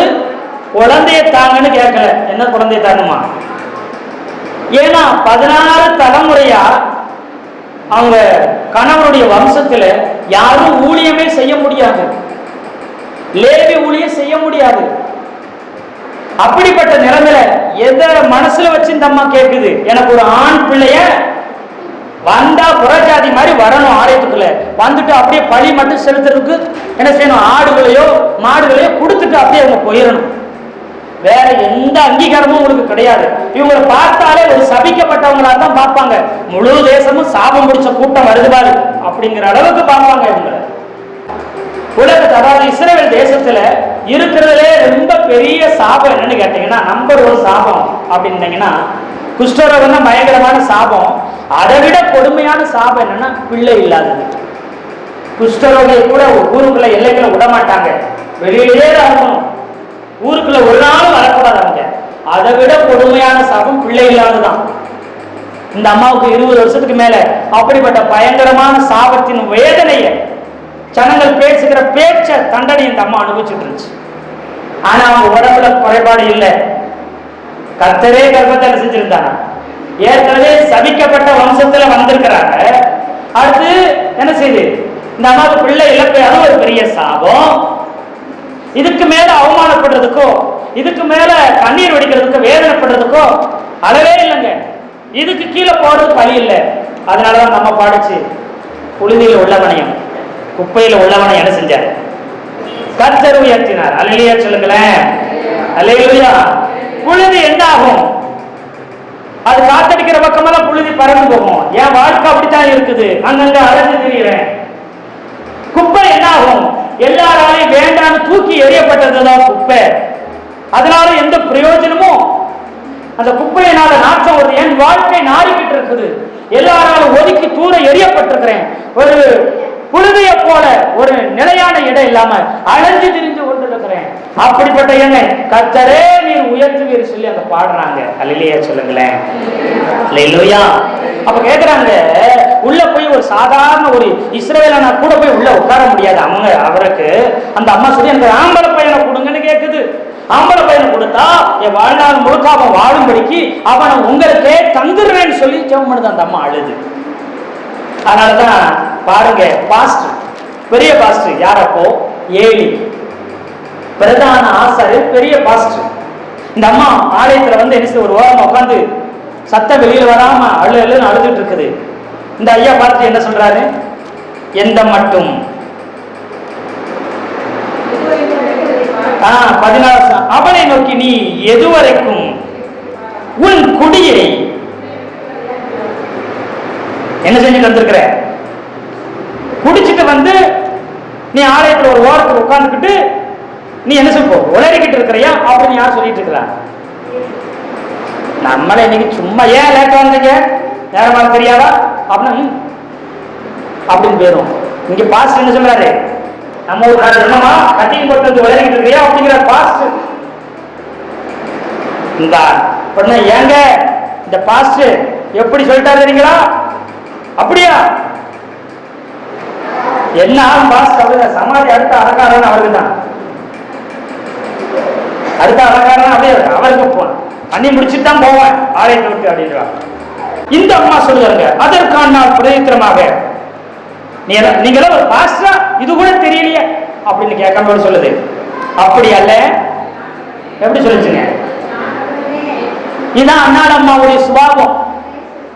குழந்தைய தாங்கன்னு கேட்கல. என்ன குழந்தைய தாங்கம்மா? ஏன்னா 16 தலைமுறையா அவங்க கணவனுடைய வம்சத்துல யாரும் ஊழியமே செய்ய முடியாது, லேவி ஊழியம் செய்ய முடியாது. அப்படிப்பட்ட நிலைமையில எதை மனசுல வச்சு இந்த அம்மா கேக்குது, எனக்கு ஒரு ஆண் பிள்ளைய வந்தா புறஜாதி மாதிரி வரணும், ஆலயத்துக்குள்ள வந்துட்டு அப்படியே பழி மட்டும் செலுத்துறதுக்கு என்ன செய்யணும், ஆடுகளையோ மாடுகளையோ கொடுத்துட்டு அப்படியே அவங்க போயிடணும். வேற எந்த அங்கீகாரமும் உங்களுக்கு கிடையாது. இவங்களை பார்த்தாலே ஒரு சபிக்கப்பட்டவங்களா தான் பார்ப்பாங்க. முழு தேசமும் சாபம் முடிச்ச கூட்டம் வருதுபாரு அப்படிங்கிற அளவுக்கு பார்ப்பாங்க இவங்களை. உலகத்தை, அதாவது இஸ்ரவேல் தேசத்துல இருக்கிறதுலே ரொம்ப பெரிய சாபம் என்னன்னு கேட்டீங்கன்னா, நம்பர் 1 சாபம் அப்படின்னீங்கன்னா குஷ்டரோகம் தான் பயங்கரமான சாபம். அதை விட கொடுமையான சாபம் என்னன்னா பிள்ளை இல்லாதது. குஷ்டரோகியை கூட ஊருக்குள்ள எல்லைகளை விட மாட்டாங்க, வெளியிலே இருக்கணும், ஊருக்குள்ள ஒரு நாளும் வரக்கூடாது அவங்க. அதை விட கொடுமையான சாபம் பிள்ளை இல்லாததுதான். இந்த அம்மாவுக்கு 20 வருஷத்துக்கு மேல அப்படிப்பட்ட பயங்கரமான சாபத்தின் வேதனையை, ஜனங்கள் பேசுகிற பேச்ச தண்டனை இந்த அம்மா அனுபவிச்சுட்டு இருந்துச்சு. ஆனா அவங்க உடம்புல குறைபாடு இல்லை. கர்த்தரே கர்ப்பத்தை செஞ்சிருந்தாங்க. ஏற்கனவே சபிக்கப்பட்ட வம்சத்துல வந்திருக்கிறாங்க. அடுத்து என்ன செய்யுது, இந்த அம்மாவுக்கு பிள்ளை இழப்பு, அது ஒரு பெரிய சாபம். இதுக்கு மேல அவமானப்படுறதுக்கோ, இதுக்கு மேல கண்ணீர் வடிக்கிறதுக்கோ, வேதனைப்படுறதுக்கோ அளவே இல்லைங்க. இதுக்கு கீழே போறதுக்கு வழி இல்லை. அதனாலதான் நம்ம பாடிச்சு, புழுதியில் உள்ளவனையும் குப்பையில உள்ளவனை என்ன செஞ்சார், கர்த்தர் உயர்த்தினார். அல்லேலூயா சொல்லுங்களேன். அல்லேலூயா. புழுதி என்ன ஆகும், அது காத்தடிக்கிற பக்கமெல்லாம் புழுதி பறந்து போகும். என் வாழ்க்கை அப்படித்தான் இருக்குது, அங்கங்க அலைஞ்சு திரிகிறேன். குப்பை என்ன ஆகும், எல்லாராலையும் வேண்டாம் தூக்கி எறியப்பட்டதுதான் குப்பை. அதனால எந்த பிரயோஜனமும், அந்த குப்பையினால நாற்றம் வருது. என் வாழ்க்கை நாறிக்கிட்டு இருக்குது, எல்லாராலும் ஒதுக்கி தூர எறியப்பட்டிருக்கிறேன். ஒரு புழுதியை போல ஒரு நிலையான இடம் இல்லாம அலைஞ்சு திரிஞ்சு கொண்டிருக்கிறேன். அப்படிப்பட்ட என்னை கர்த்தரே நீர் உயர்த்துவீர் சொல்லி அங்க பாடுறாங்க. அல்லேலூயா சொல்லுங்களேன். அல்லேலூயா. அப்ப கேக்குறாங்க, உள்ள போய் ஒரு சாதாரண ஒரு இஸ்ரவேலனா கூட போய் உள்ள உட்கார முடியாது. அவங்க அவருக்கு அந்த அம்மா சொல்லி அந்த ஆம்பளை பையனை கொடுங்கன்னு கேக்குது. ஆம்பளை பையனை கொடுத்தா என் வாழ்நாள் முழுக்க அவன் வாழும்படிக்கு அவனை உங்களுக்கே தந்துடுறேன்னு சொல்லி ஜெபம் பண்ணுது அந்த அம்மா, அழுது. அதனாலதான் பாருங்க, பாஸ்டர், பெரிய பாஸ்டர் யார் அப்போ, ஏலி, பிரதான ஆசாரியர், பெரிய பாஸ்டர். இந்த அம்மா ஆலயத்துல வந்து என்ன, ஒரு ஓரமா உட்காந்து சத்தம் வெளியில வராம அழுன்னு அழுதுட்டு இருக்குது. இந்த ஐயா பார்த்துட்டு என்ன சொல்றாரு, எந்த மட்டும் 14 அவனை நோக்கி நீ எதுவரைக்கும் உன் குடியை என்ன செஞ்சுட்டு வந்திருக்கிற, குடிச்சிட்டு வந்து நீ ஆலயத்தில் ஒரு ஓரத்தில் உட்கார்ந்துக்கிட்டு நீ என்ன சொல்ல உளறிக்கிட்டு இருக்கிறியா அப்படின்னு யார் சொல்லிட்டு இருக்கிறா. நம்மள இன்னைக்கு சும்மா ஏன் லேட்டா வந்தீங்க, நேரமா தெரியாதா அப்படின்னு பேரும். இங்க பாஸ்டர் என்ன சொல்றாரு, நம்ம ஒரு என்னமா கட்டிங் போட்டு வந்து உளறிக்கிட்டு இருக்கிறியா அப்படிங்கிற பாஸ்டர். இந்த ஏங்க இந்த பாஸ்டர் எப்படி சொல்லிட்டாரு தெரியுங்களா, அப்படியா என்ன பாஸ்டர் அவரு சமாதி அடுத்த அலங்காரம் அவருக்கு தான், அடுத்த அலங்காரம் அப்படியே அவருக்கு பண்ணி முடிச்சுட்டு தான் போவேன் ஆலயத்தை விட்டு அப்படின்றாங்க. இந்த அம்மா சொல்லுவாங்க, அதற்கான நாள் பிரயோஜனமாக நீங்களும் ஒரு பாஸ்டரா இது கூட தெரியலையே அப்படின்னு கேட்காம சொல்லுது. அப்படி அல்ல, எப்படி சொல்லுச்சுங்க, இதான் அண்ணாட அம்மாவுடைய சுபாவம்.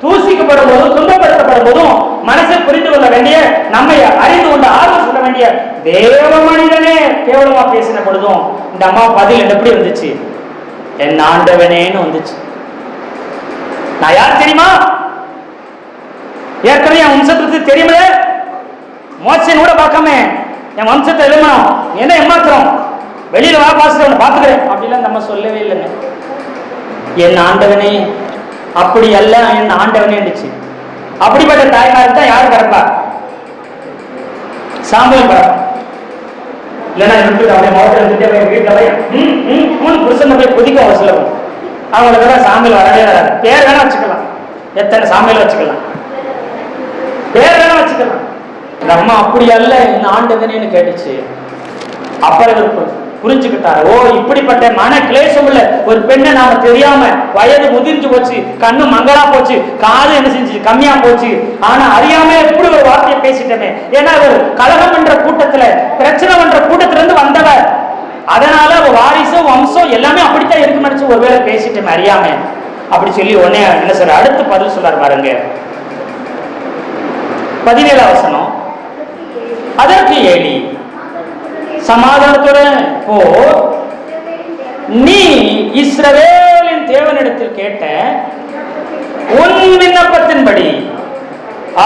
தூசிக்கப்படும் போதும் துன்பப்படுத்தப்படும் போதும் மனசை புரிந்து கொள்ள வேண்டிய, நம்மை அறிந்து கொள்ள ஆர்வம் சொல்ல வேண்டிய தேவ மனிதனே கேவலமா பேசின பொழுதும் இந்த அம்மா பதில் எப்படி வந்துச்சு, என் ஆண்டவனேன்னு வந்துச்சு. நான் யார் தெரியுமா, ஏற்கனவே என் வம்சத்துக்கு தெரியுமில்ல, மோசன் கூட பார்க்காம என் வம்சத்தை எழுமணும், என்ன ஏமாத்திரம், வெளியில வா பாஸ்டர் பாத்துக்கிறேன் அப்படிலாம் நம்ம சொல்லவே இல்லைங்க. என் ஆண்டவனே, அப்படி அல்ல என் ஆண்டவனே இருந்துச்சு. அப்படிப்பட்ட தாய்மார் தான் யாரு கிடப்பா, சாம்பல் கிடப்பா. இல்லைன்னா அப்படியே மாவட்டம் வீட்டுல போய் புருஷன் போய் கொதிக்க ஒரு சிலவும் அவங்களுக்கு தான் சாமியில் வரவே வராது. பேர் வேணா வச்சுக்கலாம், எத்தனை சாமியில் வச்சுக்கலாம், பேர் வேணா வச்சுக்கலாம். இந்த அம்மா அப்படி அல்ல என்ன ஆண்டவனேன்னு கேட்டுச்சு. அப்புறம் புரிஞ்சுக்கிட்டாரு, ஓ இப்படிப்பட்ட மன கிளேசம் உள்ள ஒரு பெண்ணை நாம தெரியாம, வயது முதிர்ந்து போச்சு, கண்ணு மங்களா போச்சு, காது என்ன செஞ்சு கம்மியா போச்சு, ஆனா அறியாம எப்படி ஒரு வார்த்தையை பேசிட்டமே. ஏன்னா ஒரு கலகம் என்ற கூட்டத்துல, பிரச்சனை என்ற கூட்டத்துல இருந்து வந்தவர், அதனால வாரிசு வம்சம் எல்லாமே அப்படித்தான் இருக்கு நினைச்சு ஒருவேளை பேசிட்டேன் அறியாம அப்படி சொல்லி உடனே என்ன சொல்ற, அடுத்து பதில் சொல்றாரு பாருங்க, 17 வசனம். அதற்கு ஏலி சமாதானத்துடன் போ, நீ இஸ்ரவேலின் தேவனிடத்தில் கேட்ட உன் விண்ணப்பத்தின்படி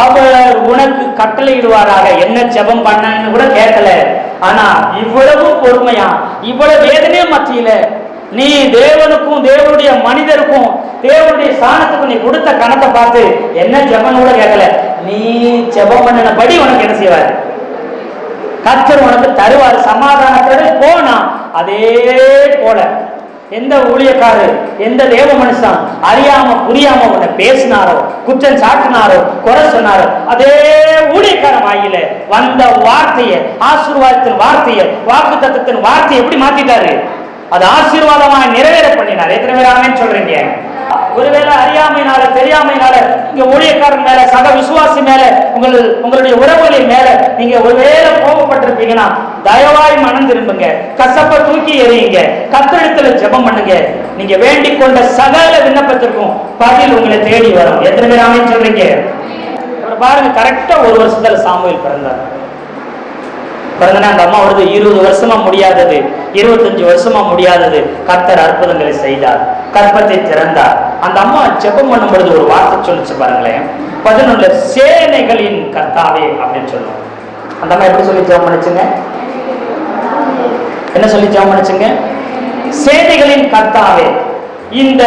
அவர் உனக்கு கட்டளையிடுவாராக. என்ன ஜெபம் பண்ணன்னு கூட கேட்கல, ஆனா இவ்வளவு பொறுமையா இவ்வளவு வேதனை மத்தியில நீ தேவனுக்கும் தேவனுடைய மனிதருக்கும் தேவனுடைய ஸ்தானத்துக்கும் நீ கொடுத்த கணத்தை பார்த்து என்ன ஜெபம் கூட கேட்கல, நீ ஜெபம் பண்ணினபடி உனக்கு என்ன செய்வார், கர்த்தர் உனக்கு தருவார். சமாதானத்தோட போனா அதே போல எந்த ஊழியக்காரர் எந்த தேவ மனுஷன் அறியாம புரியாம உன்னை பேசினாரோ, குற்றம் சாட்டினாரோ, குறை சொன்னாரோ, அதே ஊழியக்கார வாயில வந்த வார்த்தையை, ஆசீர்வாதத்தின் வார்த்தையை, வாக்கு தத்தத்தின் வார்த்தையை எப்படி மாத்திட்டாரு, அது ஆசீர்வாதமா நிறைவேற பண்ணினார். எத்தனை பேர் ஆமென் சொல்றீங்க? ஒருவேளை அறியாமையினால தெரியாமையினால நீங்க ஊழியக்காரன் மேல, சக விசுவாசி மேல, உங்களுடைய உறவுகளின் மேல நீங்க ஒருவேளை கோபப்பட்டிருப்பீங்கன்னா தயவாய் மனம் திரும்புங்க, கசப்ப தூக்கி எறியுங்க, கர்த்தரிடத்துல ஜெபம் பண்ணுங்க. நீங்க வேண்டிக் கொண்ட சகல விண்ணப்பத்திற்கும் பதில் உங்களை தேடி வரும். எத்தனை பேர் ஆமென் சொல்றீங்க? பாருங்க, கரெக்டா ஒரு வருஷத்துல சாமுவேல் பிறந்தார். பிறந்தனா அந்த அம்மா வருது 20 வருஷமா முடியாதது, 25 வருஷமா முடியாதது, கர்த்தர் அற்புதங்களை செய்தார், கர்ப்பத்தை திறந்தார். அந்த அம்மா ஜெபம் பண்ணும் பொழுது ஒரு வார்த்தை சொல்லிச்சு பாருங்களேன், 11 சேனைகளின் கர்த்தாவே அப்படின்னு சொல்லுவோம். அந்த அம்மா எப்படி சொல்லி ஜெபம் பண்ணுச்சுங்க? என்ன சொல்லி ஜெபம் பண்ணுச்சுங்க? சேனைகளின் கர்த்தாவே. இந்த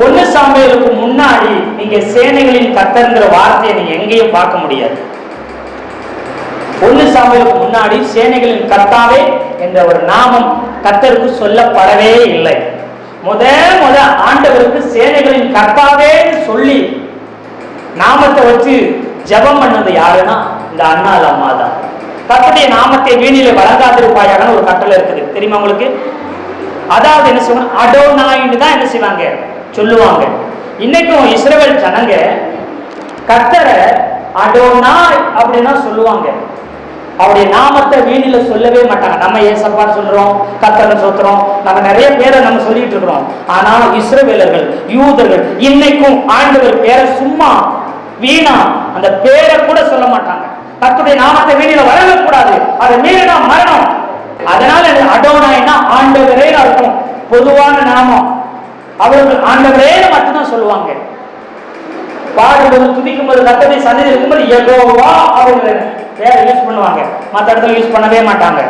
1 சாமுவேலுக்கு முன்னாடி நீங்க சேனைகளின் கர்த்தர்ங்கிற வார்த்தையை நீங்க எங்கேயும் பார்க்க முடியாது. 1 சாமுவேலுக்கு முன்னாடி சேனைகளின் கர்த்தாவே என்ற ஒரு நாமம் கர்த்தருக்கு சொல்லப்படவே இல்லை. முத ஆண்டவருக்கு சேனைகளின் கர்த்தாவே சொல்லி நாமத்தை வச்சு ஜெபம் பண்ணது யாருன்னா இந்த அன்னாள் அம்மா தான். கர்த்தருடைய நாமத்தை வீணிலே வழங்காதிருப்பாயான ஒரு கட்டளை இருக்குது, தெரியுமா உங்களுக்கு? அதாவது என்ன செய்வாங்க, அடோனாயின்னு தான் என்ன செய்வாங்க சொல்லுவாங்க. இன்னைக்கும் இஸ்ரவேல் ஜனங்க கர்த்தரை அடோனாய் அப்படின்னா சொல்லுவாங்க. அவருடைய நாமத்தை வீணில சொல்லவே மாட்டாங்க. நம்ம ஏசப்பான்னு சொல்றோம், கர்த்தரை சொல்றோம், நம்ம நிறைய பேரை நம்ம சொல்லிட்டு இருக்கிறோம். ஆனால் இஸ்ரவேலர்கள், யூதர்கள் இன்னைக்கும் ஆண்டவர் பேரை சும்மா வீணா அந்த பேரை கூட சொல்ல மாட்டாங்க. கர்த்தருடைய நாமத்தை வீணில வழங்கக்கூடாது, அதை மீறினா மரணம். அதனால அடோனாய்னா ஆண்டவரே அர்த்தம், பொதுவான நாமம். அவர்கள் ஆண்டவரே மட்டும்தான் சொல்லுவாங்க. பாடும்போது துதிக்கும் போது கர்த்தருடைய சந்நிதியில் இருக்கும்போது யெகோவா அவங்க வேற யூஸ் பண்ணுவாங்க, மற்ற இடத்துல யூஸ் பண்ணவே மாட்டாங்க.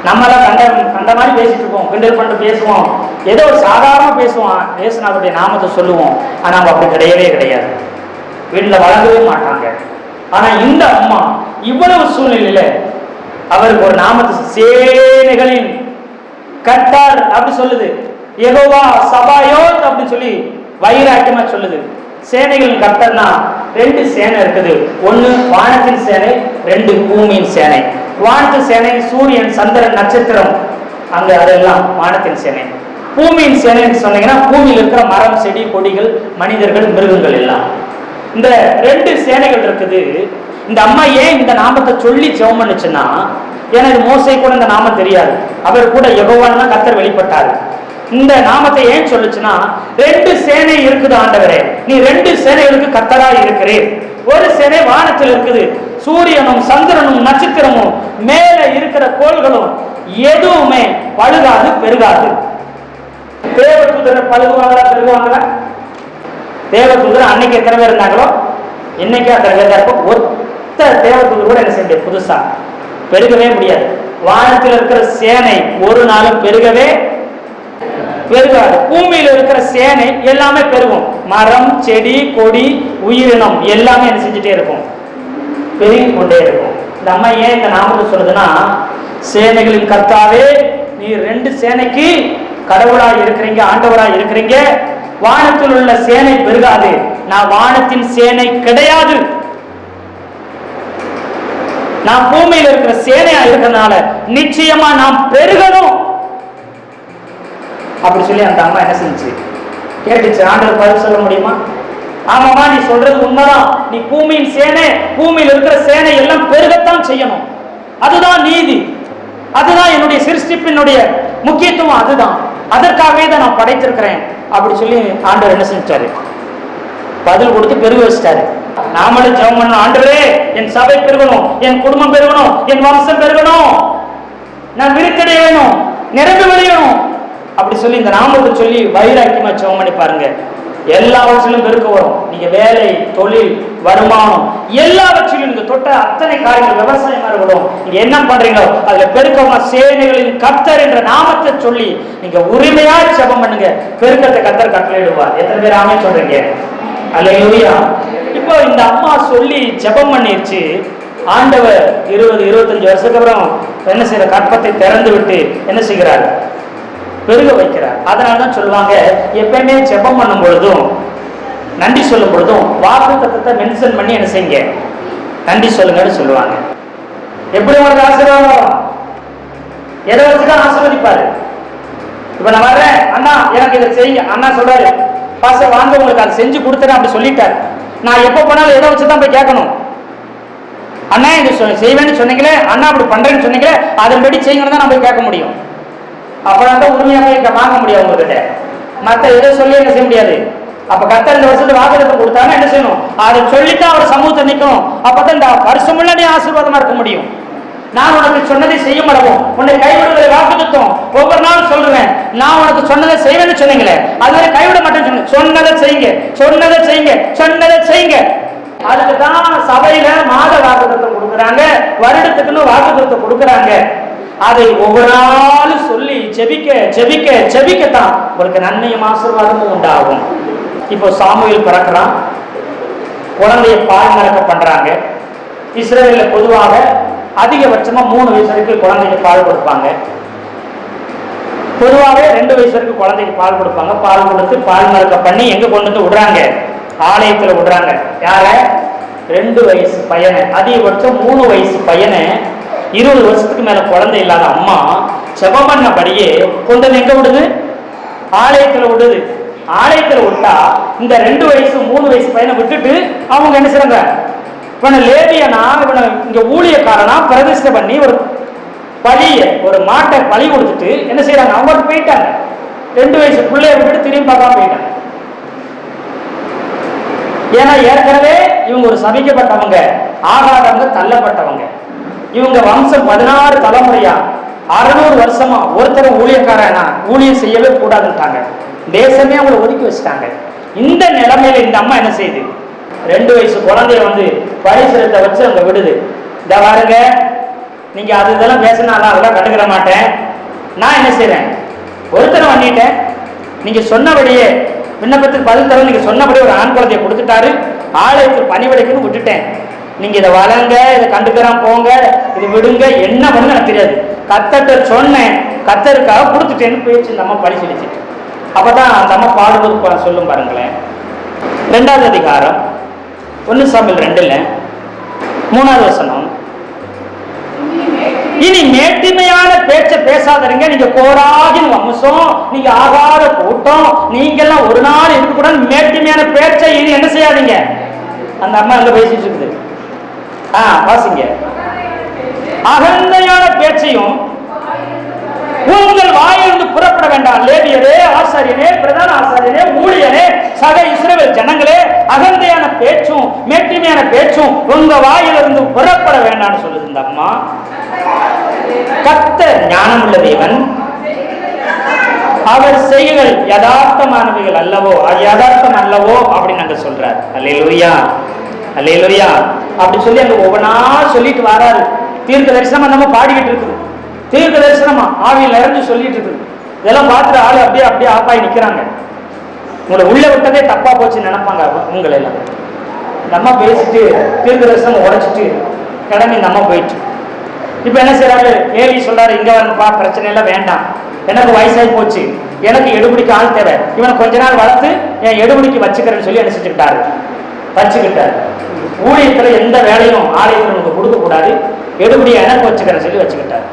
நம்மளாம் கண்ட மாதிரி பேசிட்டு இருப்போம், கிண்டல் பண்ணிட்டு பேசுவோம், ஏதோ ஒரு சாதாரண பேசுவோம், பேசுனாருடைய நாமத்தை சொல்லுவோம். ஆனா அவங்க அப்படி கிடையவே கிடையாது, வீட்டில் வழங்கவே மாட்டாங்க. ஆனா இந்த அம்மா இவ்வளவு சூழ்நிலையில அவருக்கு ஒரு நாமத்தை சேனைகளின் கர்த்தர் அப்படி சொல்லுது, யெகோவா சபாயோத் அப்படின்னு சொல்லி வைராக்கியமா சொல்லுது. சேனைகளின் கர்த்தர்னா 2 சேனை இருக்குது, 1 வானத்தின் சேனை, 2 பூமியின் சேனை. வானத்தின் சேனை சூரியன், சந்திரன், நட்சத்திரம், அங்க அதெல்லாம் வானத்தின் சேனை. பூமியின் சேனைன்னு சொன்னீங்கன்னா பூமியில் இருக்கிற மரம், செடி, கொடிகள், மனிதர்கள், மிருகங்கள் எல்லாம். இந்த 2 சேனைகள் இருக்குது. இந்த அம்மா ஏன் இந்த நாமத்தை சொல்லி ஜெபம் பண்ணுச்சுன்னா, ஏன்னா இது மோசே கூட இந்த நாமம் தெரியாது, அவர் கூட யெகோவான்னு தான் கர்த்தர் வெளிப்பட்டாரு. இந்த நாமத்தை ஏன் சொல்லுச்சுன்னா, 2 சேனை இருக்குது ஆண்டவரே, நீ 2 சேனைகளுக்கு கர்த்தரா இருக்கிறீர். ஒரு சேனை வானத்தில் இருக்குது, சூரியனும் சந்திரனும் நட்சத்திரமும் மேல இருக்கிற கோள்களும் எதுவுமே பழுகாது பெருகாது. தேவதூதர் பழுகுவாங்களா பெருகுவாங்களா? தேவதூதர் அன்னைக்கு எத்தனை பேர் இருந்தாங்களோ இன்னைக்கு அத்தனை பேர் தான் இருக்கும். ஒத்த தேவதூதர் கூட என்ன செய்ய முடியாது, புதுசா பெருகவே முடியாது. வானத்தில் இருக்கிற சேனை ஒரு நாளும் பெருகாது. பூமியில இருக்கிற சேனை எல்லாமே பெருகும், மரம், செடி, கொடி, உயிரினம் எல்லாமே என்ன செஞ்சுட்டே இருக்கும், பெருகி கொண்டே இருக்கும். இந்த அம்மா ஏன் இந்த நாமத்தை சொல்லுதுன்னா, சேனைகளின் கர்த்தாவே நீ 2 சேனைக்கு கடவுளா இருக்கிறீங்க, ஆண்டவரா இருக்கிறீங்க. வானத்தில் உள்ள சேனை பெருகாது, நான் வானத்தின் சேனை கிடையாது, நான் பூமியில இருக்கிற சேனையா இருக்கிறதுனால நிச்சயமா நாம் பெருகணும் அப்படி சொல்லி அந்த அம்மா என்ன செஞ்சு கேட்டுச்சு. ஆண்டவர் பதில் சொல்ல முடியுமா? ஆமாமா, நீ சொல்றது உண்மைதான், நீ பூமியின் சேனை, பூமியில் இருக்கிற சேனை எல்லாம் பெருகத்தான் செய்யணும், அதுதான் நீதி, அதுதான் என்னுடைய சிருஷ்டிப்பினுடைய முக்கியத்துவம், அதுதான், அதற்காகவே தான் நான் படைத்திருக்கிறேன் அப்படி சொல்லி ஆண்டவர் என்ன செஞ்சாரு, பதில் கொடுத்து பெருக வச்சிட்டாரு. நாமளும் ஜெபம் பண்ணணும், ஆண்டவரே என் சபை பெருகணும், என் குடும்பம் பெருகணும், என் வம்சம் பெருகணும், நான் விருத்தடைய வேணும், நிரம்பி வழியணும் அப்படி சொல்லி இந்த நாமத்தை சொல்லி வைராக்கியமா ஜெபம் பண்ணி பாருங்க. எல்லாவற்றிலும் பெருக்க வரும். நீங்க வேலை, தொழில், வருமானம் எல்லாவற்றிலும் நீங்க தொட்ட அத்தனை காரியங்கள், விவசாயமா இருக்கட்டும், நீங்க என்ன பண்றீங்களோ அதுல பெருக்கமா சேனைகளின் கர்த்தர் என்ற நாமத்தை சொல்லி நீங்க உரிமையா ஜெபம் பண்ணுங்க, பெருக்கத்தை கர்த்தர் கட்டளையிடுவார். எத்தனை பேர் ஆமென் சொல்றீங்க? அல்லேலூயா. இப்போ இந்த அம்மா சொல்லி ஜெபம் பண்ணிருச்சு. ஆண்டவர் 20-25 வருஷத்துக்கு அப்புறம் என்ன செய்யற, கற்பத்தை திறந்து விட்டு என்ன செய்கிறார், பெருக வைக்கிறார். அதனாலதான் சொல்லுவாங்க, எப்பயுமே ஜெபம் பண்ணும் பொழுதும் நன்றி சொல்லும் பொழுதும் வாக்கு தத்தத்தை மென்ஷன் பண்ணி என்ன செய்யுங்க, நன்றி சொல்லுங்கன்னு சொல்லுவாங்க. எப்படி உங்களுக்கு ஆசீர்வாதம், எதை வச்சுதான் ஆசீர்வதிப்பாரு? இப்ப நான் வர்றேன், அண்ணா எனக்கு இதை செய்யுங்க. அண்ணா சொல்றாரு, பாஸ்டர் வாங்க உங்களுக்கு அதை செஞ்சு கொடுத்துறேன் அப்படி சொல்லிட்டாரு. நான் எப்போ போனாலும் எதை வச்சுதான் போய் கேட்கணும். அண்ணா இது செய்வேன்னு சொன்னீங்களே, அண்ணா அப்படி பண்றேன்னு சொன்னீங்களே, அதன்படி செய்யுங்கன்னு தான் நான் போய் கேட்க முடியும். அப்பதான் தான் உரிமையா போய் வாங்க முடியும் உங்ககிட்ட. மற்ற எதை சொல்லி என்ன செய்ய முடியாது. அப்ப கர்த்தர் இந்த வருஷத்துக்கு வாக்குத்தத்தம் கொடுத்தாங்க, என்ன செய்யணும், அதை சொல்லித்தான் அவர் சமூகத்தை நிற்கணும். அப்பதான் இந்த வருஷம் முன்னாடி ஆசீர்வாதமா இருக்க முடியும். நான் உனக்கு சொன்னதை செய்ய மாட்டோம், உன்னை கைவிடுவதை வாக்குத்தத்தம் ஒவ்வொரு நாளும் சொல்லுவேன். நான் உனக்கு சொன்னதை செய்வேன்னு சொன்னீங்களே, அதுவரை கைவிட மாட்டேன்னு சொன்னதை செய்யுங்க, சொன்னதை செய்யுங்க, சொன்னதை செய்யுங்க. அதுக்கு தான் சபையில மாத வாக்குத்தத்தம் கொடுக்குறாங்க, வருடத்துக்குன்னு வாக்குத்தத்தம் கொடுக்குறாங்க. அதை ஒவ்வொரு நாளும் சொல்லி ஜெபிக்க ஜெபிக்க ஜெபிக்கத்தான் உங்களுக்கு நன்மையும் ஆசீர்வாதமும் உண்டாகும். இப்போ சாமுவேல் பிறக்கிறான், குழந்தைய பால் மறக்க பண்றாங்க. இஸ்ரவேல்ல பொதுவாக அதிகபட்சமா 3 வயசு வரைக்கும் குழந்தைக்கு பால் கொடுப்பாங்க. பொதுவாகவே 2 வயசு வரைக்கும் குழந்தைக்கு பால் கொடுப்பாங்க. பால் கொடுத்து பால் மறக்க பண்ணி எங்க கொண்டு வந்து விடுறாங்க, ஆலயத்துல விடுறாங்க. யார? 2 வயசு பையனை, அதிகபட்சம் 3 வயசு பையனை 20 வருஷத்துக்கு மேல குழந்தை இல்லாத அம்மா செபம் பண்ணபடியே கொண்டு வந்து எங்க விடுது, ஆலயத்துல விடுது. ஆலயத்துல விட்டா இந்த 2 வயசு 3 வயசு பையனை விட்டுட்டு அவங்க என்ன செய்றாங்க, இவனை லேவியனா, இவனை இங்க ஊழியக்காரனா பிரதிஷ்டை பண்ணி ஒரு பலிய, ஒரு மாட்டை பலி கொடுத்துட்டு என்ன செய்யறாங்க, அவங்க போயிட்டாங்க. 2 வயசு பிள்ளைய விட்டுட்டு திரும்பி பார்க்காம போயிட்டாங்க. ஏன்னா ஏற்கனவே இவங்க ஒரு சபிக்கப்பட்டவங்க, ஆகாதவங்க, தள்ளப்பட்டவங்க. இவங்க வம்சம் 16 தலைமுறையா 600 வருஷமா ஒருத்தர் ஊழியக்காரனா ஊழியம் செய்யவே கூடாதுட்டாங்க. தேசமே அவங்களை ஒதுக்கி வச்சுட்டாங்க. இந்த நிலைமையில இந்த அம்மா என்ன செய்யுது, 2 வயசு குழந்தைய வந்து பரிசரத்தை வச்சு அங்க விடுது. இந்த பாருங்க, நீங்க அது இதெல்லாம் பேசினாலும் அதெல்லாம் கண்டுக்கிற மாட்டேன். நான் என்ன செய்யறேன், ஒருத்தனை பண்ணிட்டேன். நீங்க சொன்னபடியே விண்ணப்பத்துக்கு பதில் தர, நீங்க சொன்னபடியே ஒரு ஆண் குழந்தைய கொடுத்துட்டாரு, ஆலயத்துக்கு பணிவிடைக்குன்னு விட்டுட்டேன். நீங்க இதை வளங்க, இதை கண்டுக்கிறான் போங்க, இது விடுங்க, என்ன பண்ணுங்க எனக்கு தெரியாது. கத்தட்ட சொன்னேன், கத்தருக்காக கொடுத்துட்டேன்னு போயிடுச்சு இந்த அம்மா பழி சொல்லிச்சுட்டு. அப்பதான் அந்த அம்மா பாடுவது சொல்லும் பாருங்களேன். 2வது அதிகாரம் 1 சாமுவேல் 2ல 3வது வசனம். இனி மேட்டிமையான பேச்ச பேசாதீங்க, நீங்க கோராகின் வம்சம், நீங்க ஆகாத கூட்டம், நீங்க எல்லாம் ஒரு நாள் இருக்கக்கூடாது. மேட்டிமையான பேச்சை இனி என்ன செய்யாதீங்க. அந்த அம்மா எங்க பேசிட்டு இருக்குது, வாசிங்க. அகந்தையான பேச்சையும் உங்கள் வாயிலிருந்து புறப்பட வேண்டாம். லேவியரே, ஆசாரியனே, பிரதான ஆசாரியனே, ஊழியனே, சக இஸ்ரவேல் ஜனங்களே, அகந்தையான பேச்சும் மேட்டிமையான பேச்சும் உங்க வாயிலிருந்து புறப்பட வேண்டாம்னு சொல்லுது இந்த அம்மா. கர்த்தர் ஞானம் உள்ள தேவன், அவர் செய்கைகள் யதார்த்தமானவைகள் அல்லவோ, அது யதார்த்தம் அல்லவோ அப்படின்னு அங்க சொல்றார். அல்லேலூயா, அல்லேலூயா அப்படி சொல்லி அங்க ஒவ்வொன்றா சொல்லிட்டு வராரு. தீர்க்க தரிசனமா நம்ம பாடிக்கிட்டு இருக்குது, தீர்க்க தரிசனமா ஆவியில் நிறைஞ்சு சொல்லிட்டு இருக்குது. இதெல்லாம் பார்த்துட்டு ஆளு அப்படியே அப்படியே ஆப்பாய் நிக்கிறாங்க. உங்களை உள்ள விட்டதே தப்பா போச்சுன்னு நினைப்பாங்க உங்களை எல்லாம். இந்த அம்மா பேசிட்டு தீர்க்க தரிசனம் உடைச்சிட்டு கிளம்பி இந்த அம்மா போயிட்டு இப்ப என்ன செய்யறாரு, ஏலி சொல்றாரு, இங்க வரப்பா, பிரச்சனை எல்லாம் வேண்டாம், எனக்கு வயசாகி போச்சு, எனக்கு எடுபடிக்கு ஆள் தேவை, இவனை கொஞ்ச நாள் வளர்த்து என் எடுபடிக்கு வச்சுக்கிறேன்னு சொல்லி என்ன செஞ்சுக்கிட்டாரு, வச்சுக்கிட்டாரு. ஊழியத்துல எந்த வேலையும் ஆலயத்தில் நமக்கு கொடுக்க கூடாது, எடுபடியை எனக்கு வச்சுக்கிறேன்னு சொல்லி வச்சுக்கிட்டாரு.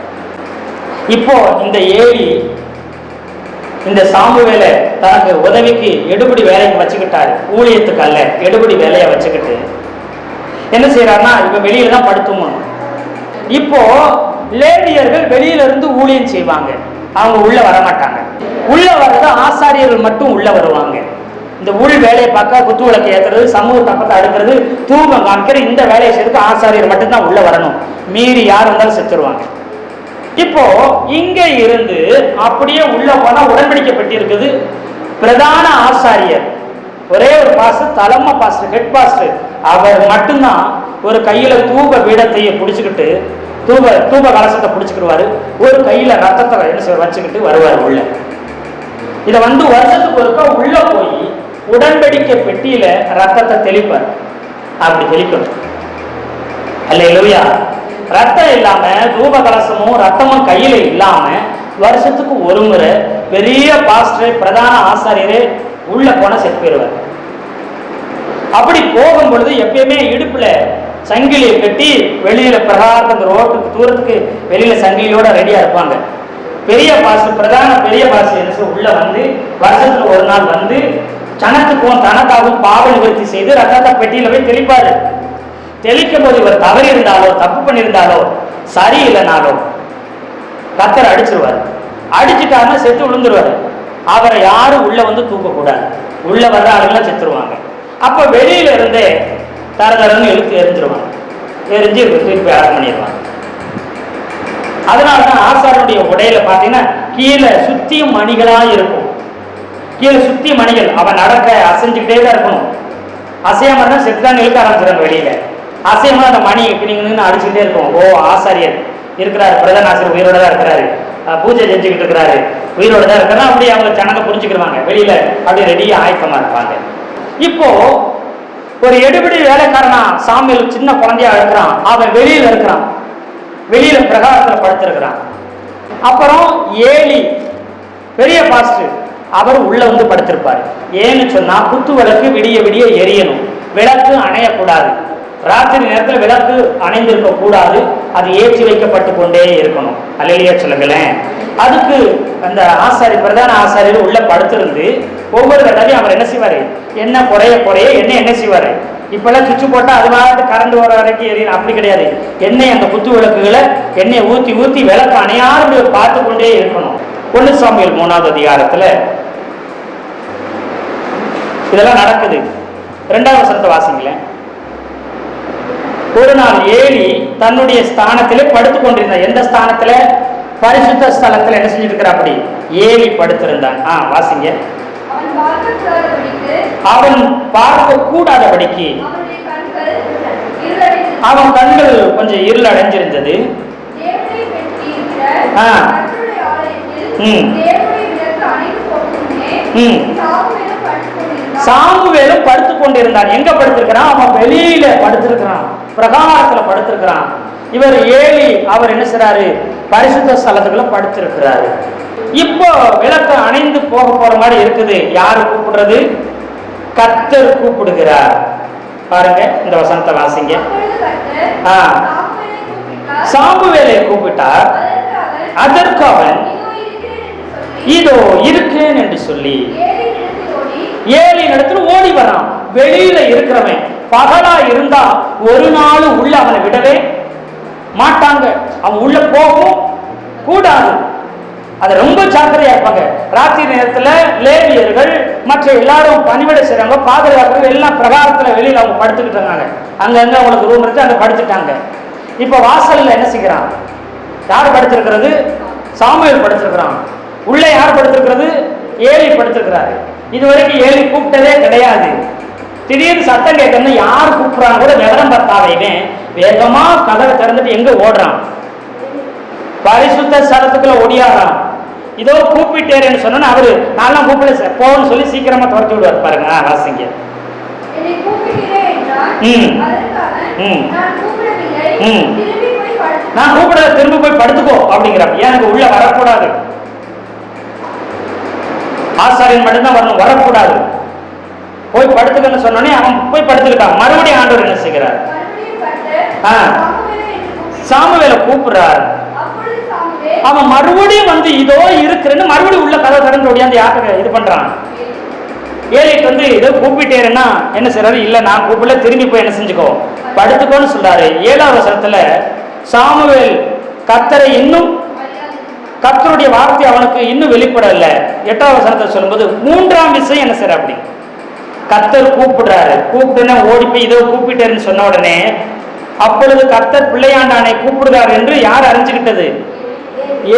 இப்போ இந்த ஏலி இந்த சாமுவேலை தனக்கு உதவிக்கு எடுபடி வேலைக்கு வச்சுக்கிட்டாரு, ஊழியத்துக்கு அல்ல, எடுபடி வேலையை வச்சுக்கிட்டு என்ன செய்யறாருன்னா, இப்ப வெளியில தான் படுத்துமணும். இப்போ லேவியர்கள் வெளியில இருந்து ஊழியம் செய்வாங்க, அவங்க உள்ள வரமாட்டாங்க. உள்ள வர்றது ஆசாரியர்கள் மட்டும் உள்ள வருவாங்க. இந்த உள் வேலையை பார்க்க, குத்து விளக்கு ஏற்றுறது, சமூக தப்பத்தை அடுக்கிறது, தூபம் காமிக்கிற இந்த வேலையை செய்யறதுக்கு ஆசாரியர் மட்டும்தான் உள்ள வரணும். மீறி யார் வந்தாலும் செத்துருவாங்க. இப்போ இங்க இருந்து அப்படியே உள்ள போனா உடன்படிக்கப்பட்டு இருக்குது பிரதான ஆசாரியர், ஒரே ஒரு பாஸ்டர், தலைமை பாஸ்டர், ஹெட் பாஸ்டர், அவர் மட்டும்தான் ஒரு கையில தூப பீடத்தையே பிடிச்சுக்கிட்டு தூப கலசத்தை பிடிச்சுக்கிடுவாரு, ஒரு கையில ரத்தத்தை என்ன வச்சுக்கிட்டு வருவார் உள்ள. இதை வந்து வருஷத்துக்கு ஒருக்கா உள்ள போய் உடன்படிக்கை பெட்டியில ரத்தத்தை தெளிப்பார். அப்படி தெளிக்கணும். அல்லேலூயா. ரத்தம் இல்லாம தூப கலசமும் ரத்தமும் கையில இல்லாம வருஷத்துக்கு ஒரு முறை பெரிய பாஸ்டர், பிரதான ஆசாரியரே உள்ள போன செத்து போயிடுவார். அப்படி போகும் பொழுது எப்பயுமே இடுப்புல சங்கிலியை கட்டி வெளியில பிரகாரத்துக்கு ரோட்டுக்கு தூரத்துக்கு வெளியில சங்கிலியோட ரெடியா இருப்பாங்க. பெரிய பாஸ்டர், பிரதான பெரிய பாஸ்டர் என்ன உள்ள வந்து வருஷத்துல ஒரு நாள் வந்து சனத்துக்கும் தனக்காகவும் பாவ நிவர்த்தி செய்து ரத்தத்தை பெட்டியில போய் தெளிப்பாரு. தெளிக்கும் போது இவர் தவறி இருந்தாலோ தப்பு பண்ணியிருந்தாலோ சரியில்லைனாலோ கர்த்தர் அடிச்சிருவார். அடிச்சுட்டாருன்னா செத்து விழுந்துருவாரு. அவரை யாரும் உள்ள வந்து தூக்கக்கூடாது. உள்ள வர்ற ஆளுங்களாம் செத்துருவாங்க. அப்ப வெளியில இருந்தே தரதரன்னு இழுத்து எரிஞ்சிருவாங்க. எரிஞ்சு திருப்பி அடக்கம் பண்ணிடுவாங்க. அதனாலதான் ஆசாரனுடைய உடையில பாத்தீங்கன்னா கீழே சுத்தியும் மணிகளா இருக்கும். கீழே சுத்தி மணிகள். அவன் நடக்க அசைஞ்சுக்கிட்டே தான் இருக்கணும். அசையாம தான் செத்துதான் இழுக்க ஆரம்பிச்சிடாங்க வெளியில. அசையமா அந்த மணி நீங்க அடிச்சுக்கிட்டே இருக்கும். ஓ, ஆசாரியர் இருக்கிறாரு, பிரதான ஆசிரியர் உயிரோட தான் இருக்கிறாரு, பூஜை செஞ்சுக்கிட்டு இருக்கிறாரு, உயிரோட தான் இருக்கிறா. அப்படியே அவங்க ஜனங்க புரிஞ்சுக்கிடுவாங்க. வெளியில அப்படியே ரெடியா ஆயத்தமா இருப்பாங்க. இப்போ ஒரு எடுபடி வேலைக்காரனா சாமியல் சின்ன குழந்தையா இருக்கிறான். அவன் வெளியில இருக்கிறான். வெளியில பிரகாரத்துல படுத்திருக்கிறான். அப்புறம் ஏலி பெரிய பாஸ்டர் அவர் உள்ள வந்து படுத்திருப்பாரு. ஏன்னு சொன்னா குத்து விளக்கு விடிய விடிய எரியணும். விளக்கு அணையக்கூடாது. ராத்திரி நேரத்தில் விளக்கு அணைந்திருக்க கூடாது. அது ஏற்றி வைக்கப்பட்டு கொண்டே இருக்கணும். அல்லேலூயா சொல்லுங்களேன். அதுக்கு அந்த ஆசாரி, பிரதான ஆசாரியர் உள்ள படுத்திருந்து ஒவ்வொரு தடவையும் அவர் என்ன செய்வாரு, என்ன குறைய குறைய என்ன செய்வாரு. இப்பெல்லாம் சுவிட்சு போட்டா அது மாதிரி கரண்ட் வர வரைக்கும் எரியும். அப்படி கிடையாது. எண்ணெய் அந்த குத்து விளக்குகளை எண்ணெயை ஊத்தி ஊத்தி விளக்கு அணையாறு பார்த்து கொண்டே இருக்கணும். 1 சாமுவேல் 3ஆவது அதிகாரத்துல இதெல்லாம் நடக்குது. 2வது வசனத்தை வாசிங்களேன். ஒரு நாள் ஏலி தன்னுடைய ஸ்தானத்திலே படுத்துக் கொண்டிருந்தான். எந்த ஸ்தானத்துல? பரிசுத்த ஸ்தலத்துல என்ன செஞ்சிருக்கிற? அப்படி ஏலி படுத்திருந்தான். வாசிங்க. அவன் பார்க்க கூடாதபடிக்கு அவன் கண்கள் கொஞ்சம் இருள் அடைஞ்சிருந்தது. சாமுவேலும் படுத்துக் கொண்டிருந்தான். எங்க படுத்திருக்கிறான்? அவன் வெளியில படுத்திருக்கிறான், பிரகாரத்துல படுத்திருக்கிறான். இவர் ஏலி அவர் என்ன செய்றாரு? பரிசுத்த ஸ்தலத்துக்குள்ள படுத்திருக்கிறாரு. இப்போ விளக்கு அணைந்து போக போற மாதிரி இருக்குது. யாரு கூப்பிடுறது? கர்த்தர் கூப்பிடுகிறார். பாருங்க இந்த வசனத்தை வாசிங்க. சாமுவேலை கூப்பிட்டார். அதற்கு அவன் இதோ இருக்கேன் என்று சொல்லி ஏலி இடத்துல ஓடி வரான். வெளியில இருக்கிறவன் பகலா இருந்தா ஒரு நாள் உள்ள அவனை விடவே மாட்டாங்க. அவன் உள்ள போகவும் கூடாது. அது ரொம்ப ஜாக்கிரதையா இருப்பாங்க. ராத்திரி நேரத்துல லேவியர்கள் மற்ற எல்லாரும் பணிவிட செய்றாங்க, பாதுகாப்பு எல்லாம் பிரகாரத்துல வெளியில அவங்க படுத்துக்கிட்டு இருக்காங்க. அங்கங்க அவங்களுக்கு ரூம் இருக்கு, அங்க படுத்துட்டாங்க. இப்ப வாசல்ல என்ன செய்கிறான்? யார் படுத்திருக்கிறது? சாமுவேல் படுத்திருக்கிறான். உள்ள யார் படுத்திருக்கிறது? ஏலி படுத்திருக்கிறாரு. இதுவரைக்கும் ஏலி கூப்பிட்டதே கிடையாது. திடீர்னு சத்தம் கேட்கணும். யார் கூப்பிடுறாங்க கூட விவரம் பார்த்தாவே வேகமா கதவை திறந்துட்டு எங்க ஓடுறான்? பரிசுத்த ஸ்தலத்துக்குள்ள ஓடியாரான். இதோ கூப்பிட்டேன்னு சொன்னா அவரு நான் கூப்பிட போன்னு சொல்லி சீக்கிரமா துரத்தி விடுவார். பாருங்க வாசிங்க. நான் கூப்பிட திரும்ப போய் படுத்துக்கோ அப்படிங்கிறப்ப எனக்கு உள்ள வரக்கூடாது. ஆசாரியன் மட்டும்தான் வரணும், வரக்கூடாது. போய் படுத்துக்கன்னு சொன்னோடனே அவன் போய் படுத்துக்கிட்டான். மறுபடியும் ஆண்டவர் என்ன செய்கிறார்? சாமுவேலை கூப்பிடுறார். அவன் மறுபடியும் வந்து இதோ இருக்கிறேன்னு மறுபடியும் உள்ள கதவை திறந்து ஓடியாந்து யாருக்கு இது பண்றான்? ஏலிக்கு வந்து இதோ கூப்பிட்டேன்னா என்ன செய்றாரு? இல்ல நான் கூப்பிடல, திரும்பி போய் என்ன செஞ்சுக்கோ, படுத்துக்கோன்னு சொல்றாரு. 7வது வசனத்துல சாமுவேல் கர்த்தரை இன்னும் கர்த்தருடைய வார்த்தை அவனுக்கு இன்னும் வெளிப்படல. 8வது வசனத்தை சொல்லும்போது 3ஆம் விஷயம் என்ன செய்யற? அப்படி கர்த்தர் கூப்பிடுறாரு. கூப்பிட்டுன்னா ஓடி போய் இதோ கூப்பிட்டேன்னு சொன்ன உடனே அப்பொழுது கர்த்தர் பிள்ளையாண்டானை கூப்பிடுறாரு என்று யார் அறிஞ்சுக்கிட்டது?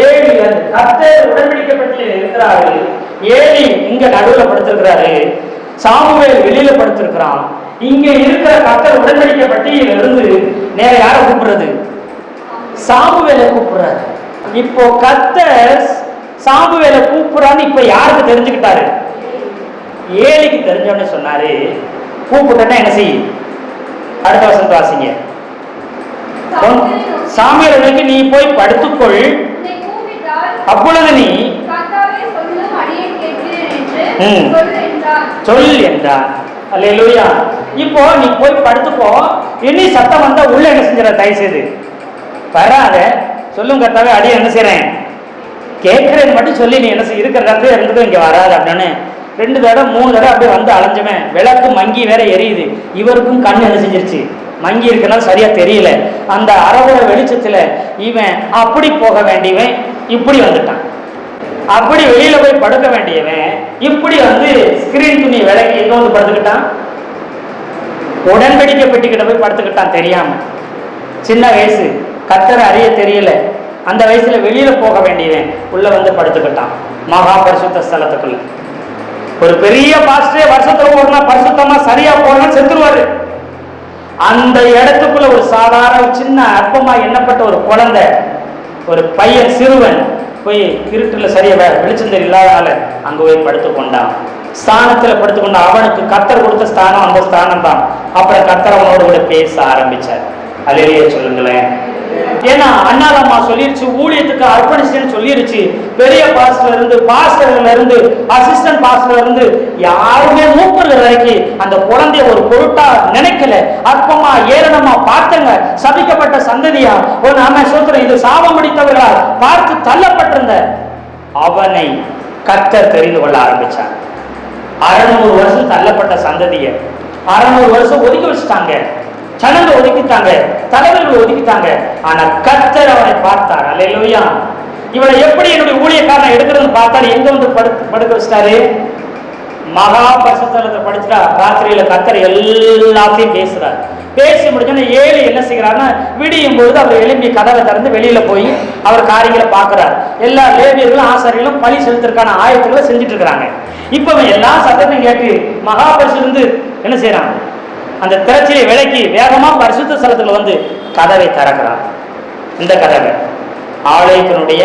ஏலி. கர்த்தர் உடன்படிக்கப்பட்டு இருக்கிறாரு. ஏலி இங்க நடுவுல படுத்திருக்கிறாரு. சாமுவேல் வெளியில படுத்திருக்கிறான். இங்க இருக்கிற கர்த்தர் உடன்படிக்கப்பட்டியில இருந்து நேர யாரை கூப்பிடுறது? சாமுவேலை கூப்பிடுறாரு. இப்போ கர்த்தர் சாமுவேலை கூப்பிடுறான்னு இப்ப யாருக்கு தெரிஞ்சுக்கிட்டாரு? ஏலிக்கு தெரிஞ்சோன்னு சொன்னாரு. கூப்பிட்டா என்ன செய்யும்? அடுத்த வசனத்தை வாசிங்க. சாமுவேலுக்கு நீ போய் படுத்துக்கொள், அப்பொழுது நீ சொல் என்றார். அல்லேலூயா. இப்போ நீ போய் படுத்துக்கோ. இனி சத்தம் வந்தா உள்ள என்ன செஞ்சிட? தயவு செய்து வராத. சொல்லும் கர்த்தாவே, அடியே என்ன செய்றேன்? கேட்கிறேன்னு மட்டும் சொல்லி நீ என்ன இருக்கிற இடத்துல இருந்துட்டு இங்க வராது அப்படின்னு 2 தடவை 3 தடவை அப்படியே வந்து அலைஞ்சவன் விளக்கு மங்கி வேற எரியுது. இவருக்கும் கண் என்ன செஞ்சிருச்சு, மங்கி இருக்கனால சரியா தெரியல. அந்த அரவர வெளிச்சத்துல இவன் அப்படி போக வேண்டியவன் இப்படி வந்துட்டான், அப்படி வெளியில போய் படுக்க வேண்டியவன் இப்படி வந்து ஸ்கிரீன் துணி விலகி எங்க வந்து படுத்துக்கிட்டான், உடன்படிக்கை பெட்டிக்கிட்ட போய் படுத்துக்கிட்டான் தெரியாம. சின்ன வயசு, கர்த்தரை அறிய தெரியல. அந்த வயசுல வெளியில போக வேண்டியவன் உள்ள வந்து படுத்துக்கிட்டான் மகா பரிசுத்த ஸ்தலத்துக்குள்ள. ஒரு பெரிய பாஸ்டரே வருஷத்துல போனா பரிசுத்தமா சரியா போனா செத்துருவாரு. அந்த இடத்துக்குள்ள ஒரு சாதாரண சின்ன அற்பமா எண்ணப்பட்ட ஒரு குழந்தை, ஒரு பையன், சிறுவன் போய் இருட்டுல சரியா வெளிச்சம் இல்லாதனால அங்க போய் படுத்து கொண்டான். ஸ்தானத்துல படுத்துக்கொண்ட அவனுக்கு கர்த்தர் கொடுத்த ஸ்தானம் அந்த ஸ்தானம் தான். அப்புறம் கர்த்தர் அவனோட கூட பேச ஆரம்பிச்சார். அல்லேலூயா சொல்லுங்களேன். ஏன்னா அண்ணாலம்மா சொல்லிருச்சு, ஊழியத்துக்கு அர்ப்பணிச்சுன்னு சொல்லிருச்சு. பெரிய பாஸ்டர்ல இருந்து அசிஸ்டன்ட் பாஸ்டர்ல இருந்து யாருமே மூப்பர்கள் வரைக்கும் அந்த குழந்தைய ஒரு பொருட்டா நினைக்கல. அற்பமா ஏளனமா பார்த்தங்க. சபிக்கப்பட்ட சந்ததியா ஒரு நாம சோத்திரம் இது சாபம் பிடித்தவர்களால் பார்த்து தள்ளப்பட்டிருந்த அவனை கர்த்தர் தெரிந்து கொள்ள ஆரம்பிச்சார். 600 வருஷம் தள்ளப்பட்ட சந்ததிய 600 வருஷம் ஒதுக்கி வச்சுட்டாங்க. ஜனங்க ஒதுக்கிட்டாங்க, தலைவர்கள் ஒதுக்கிட்டாங்க. ஆனா கர்த்தர் அவனை பார்த்தார். அல்லேலூயா. இவனை எப்படி என்னுடைய ஊழியக்காரனை எடுக்கிறதுன்னு பார்த்தாரு. எங்க வந்து படுக்க வச்சிட்டாரு, மகா பரிசுத்தலத்தை படிச்சுட்டா. ராத்திரியில கர்த்தர் எல்லாத்தையும் பேசுறாரு. பேசி முடிச்சோன்னா ஏழு என்ன செய்கிறாருன்னா, விடியும் பொழுது அவர் எழும்பி கதவை திறந்து வெளியில போய் அவர் காரியங்களை பார்க்கிறார். எல்லா லேவியர்களும் ஆசாரியர்களும் பலி செலுத்திற்கான ஆயத்தங்களை செஞ்சுட்டு இருக்கிறாங்க. இப்ப எல்லா சத்தத்தையும் கேட்டு மகா பரிசுல என்ன செய்யறாங்க, அந்த திரைச்சியை விலக்கி வேகமா பரிசுத்த ஸ்தலத்துல வந்து கதவை திறக்கிறான். இந்த கதவை ஆலயத்தினுடைய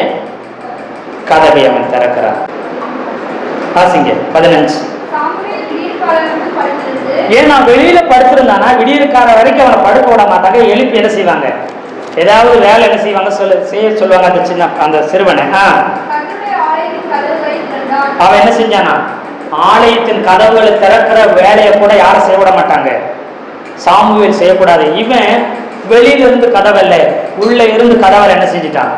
கதவை அவன் திறக்கிறான். வாசிங்க 15. ஏன்னா வெளியில படுத்திருந்தானா விடியற்கால வரைக்கும் அவனை படுக்க விட மாட்டாங்க. எழுப்பி என்ன செய்வாங்க, ஏதாவது வேலை என்ன செய்வாங்க செய்ய சொல்லுவாங்க. அந்த சின்ன அந்த சிறுவனை அவன் என்ன செஞ்சானா, ஆலயத்தின் கதவுகளை திறக்கிற வேலையை கூட யாரும் செய்ய விட மாட்டாங்க. சாமுவேல் செய்யக்கூடாது. இவன் வெளியில இருந்து கதவல்ல, உள்ள இருந்து கதவல் என்ன செஞ்சிட்டான்,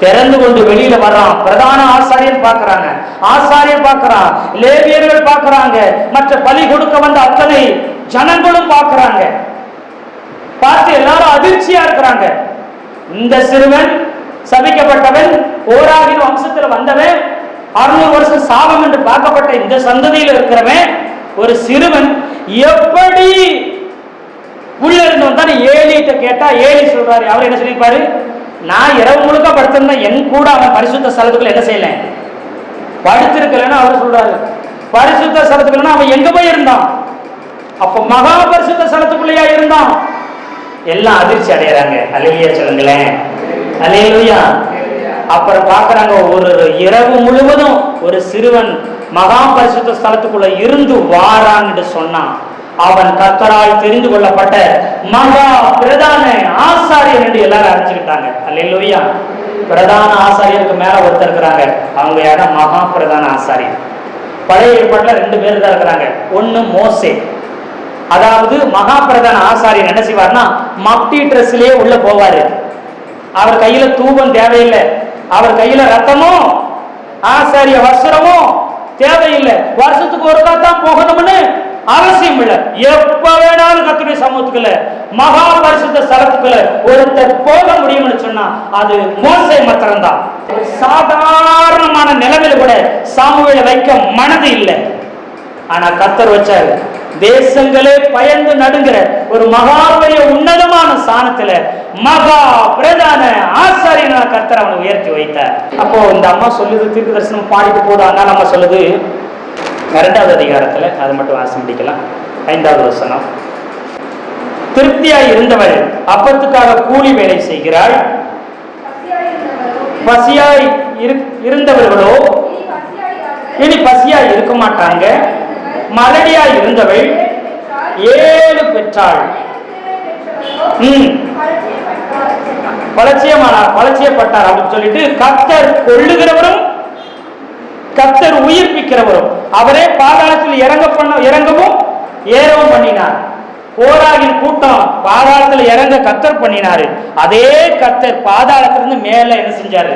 திறந்து கொண்டு வெளியில வர்றான். பிரதான ஆசாரியர் பார்க்கிறாங்க, ஆசாரியர் பார்க்கிறான், லேவியர்கள் பார்க்கிறாங்க, மற்ற பலி கொடுக்க வந்த அத்தனை ஜனங்களும் பார்க்கிறாங்க. பார்த்து எல்லாரும் அதிர்ச்சியா இருக்கிறாங்க. இந்த சிறுவன் சபிக்கப்பட்டவன், கோராகின் வம்சத்துல வந்தவன், 600 வருஷம் சாபம் என்று பார்க்கப்பட்ட இந்த சந்ததியில் இருக்கிறவன் ஒரு சிறுவன் எப்படி உள்ள இருந்தவன் தான். ஏலிட்ட கேட்டா ஏலி சொல்றாரு, அவர் என்ன சொல்லிருப்பாரு, நான் இரவு முழுக்க படுத்திருந்தேன், என் கூட அவன் பரிசுத்த ஸ்தலத்துக்குள்ள என்ன செய்யல படுத்திருக்கலன்னு அவர் சொல்றாரு. பரிசுத்த ஸ்தலத்துக்குள்ள அவன் எங்க போய் இருந்தான், அப்ப மகா பரிசுத்த ஸ்தலத்துக்குள்ளேயா இருந்தான். எல்லாம் அதிர்ச்சி அடையறாங்க. அல்லேலூயா சொல்லுங்களேன். அல்லேலூயா. அப்புறம் பார்க்கறாங்க, ஒரு இரவு முழுவதும் ஒரு சிறுவன் மகா பரிசுத்த ஸ்தலத்துக்குள்ள இருந்து வாரான்னு சொன்னான். அவன் கர்த்தரால் தெரிந்து கொள்ளப்பட்ட மகா பிரதான ஆசாரியர் என்று எல்லாரும் அறிஞ்சுக்கிட்டாங்க. அல்லேலூயா. பிரதான ஆசாரியருக்கு மேல ஒருத்தர் இருக்கிறாங்க, அவங்க யாரும் மகா பிரதான ஆசாரியர். பழைய ஏற்பாட்டுல 2 பேர் தான் இருக்கிறாங்க. ஒன்னு மோசே, அதாவது மகா பிரதான ஆசாரியர் என்ன செய்வார்னா மப்டி ட்ரெஸ்லயே உள்ள போவாரு. அவர் கையில தூபம் தேவையில்லை, அவர் கையில ரத்தமும் ஆசாரிய வஸ்திரமும் தேவையில்லை. வருஷத்துக்கு ஒருக்கா தான் போகணும்னு அவசியம் இல்லை. எப்ப வேணாலும் கர்த்தருடைய சமூகத்துக்குள்ள மகா பரிசுத்த ஸ்தலத்துக்குள்ள ஒருத்தர் போக முடியும்னு சொன்னா அது மோசே மாத்திரம் தான். சாதாரணமான நிலைமையில கூட சாமுவேலை வைக்க மனது இல்லை. ஆனா கர்த்தர் வச்சாரு. தேசங்களே பயந்து நடுங்கிற ஒரு மகாபெரிய உன்னதமான ஸ்தானத்துல மகா பிரதான ஆசாரியனான கர்த்தர் அவனை உயர்த்தி வைத்தார். அப்போ இந்த அம்மா சொல்லுது, தீர்க்க தரிசனம் பாடிட்டு போது. அதனால அம்மா சொல்லுது 2வது அதிகாரத்துல, அது மட்டும் வாசி முடிக்கலாம். 5வது வசனம். திருப்தியாய் இருந்தவள் அப்பத்துக்காக கூலி வேலை செய்கிறாள், பசியாய் இருந்தவர்களோ இனி பசியாய் இருக்க மாட்டாங்க. மலடியாய் இருந்தவள் 7 பெற்றாள். பலட்சியப்பட்டார் அப்படின்னு சொல்லிட்டு, கர்த்தர் கொள்ளுகிறவரும் கர்த்தர் உயிர்ப்பிக்கிறவரும் அவரே பாதாளத்தில் இறங்கவும் ஏறவும் பண்ணினார். கோராகின் கூட்டம் பாதாளத்தில் இறங்க கர்த்தர் பண்ணினாரு. அதே கர்த்தர் பாதாளத்திலிருந்து மேல என்ன செஞ்சாரு,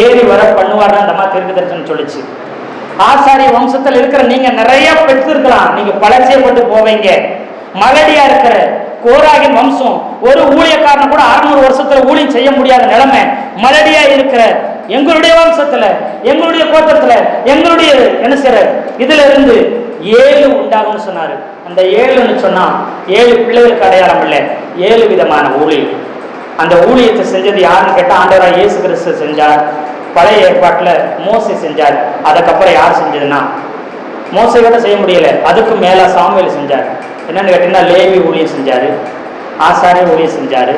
ஏறி வர பண்ணுவார்னு அந்த அம்மா தீர்க்க தரிசனம் சொல்லிச்சு. ஆசாரிய வம்சத்தில் இருக்கிற நீங்க நிறைய பெற்றிருக்கலாம், நீங்க பலட்சியப்பட்டு போவீங்க. மலடியா இருக்கிற கோராகின் வம்சம், ஒரு ஊழியக்காரன் கூட 600 வருஷத்துல ஊழியம் செய்ய முடியாத நிலைமை. மலடியா இருக்கிற எங்களுடைய வம்சத்துல, எங்களுடைய கோத்திரத்துல, எங்களுடைய என்ன செய்யற இதுல இருந்து 7 உண்டாகும்னு சொன்னாரு. அந்த 7ன்னு சொன்னா 7 பிள்ளைகளுக்கு அடையாளம் இல்லை, 7 விதமான ஊழியம். அந்த ஊழியத்தை செஞ்சது யாருன்னு கேட்டா ஆண்டவராக இயேசு கிறிஸ்து செஞ்சார். பழைய ஏற்பாட்டுல மோசே செஞ்சார். அதுக்கப்புறம் யார் செஞ்சதுன்னா, மோசே கூட செய்ய முடியல, அதுக்கு மேல சாமுவேல் செஞ்சார். என்னன்னு கேட்டீங்கன்னா லேவி ஊழியம் செஞ்சாரு, ஆசாரிய ஊழியம் செஞ்சாரு,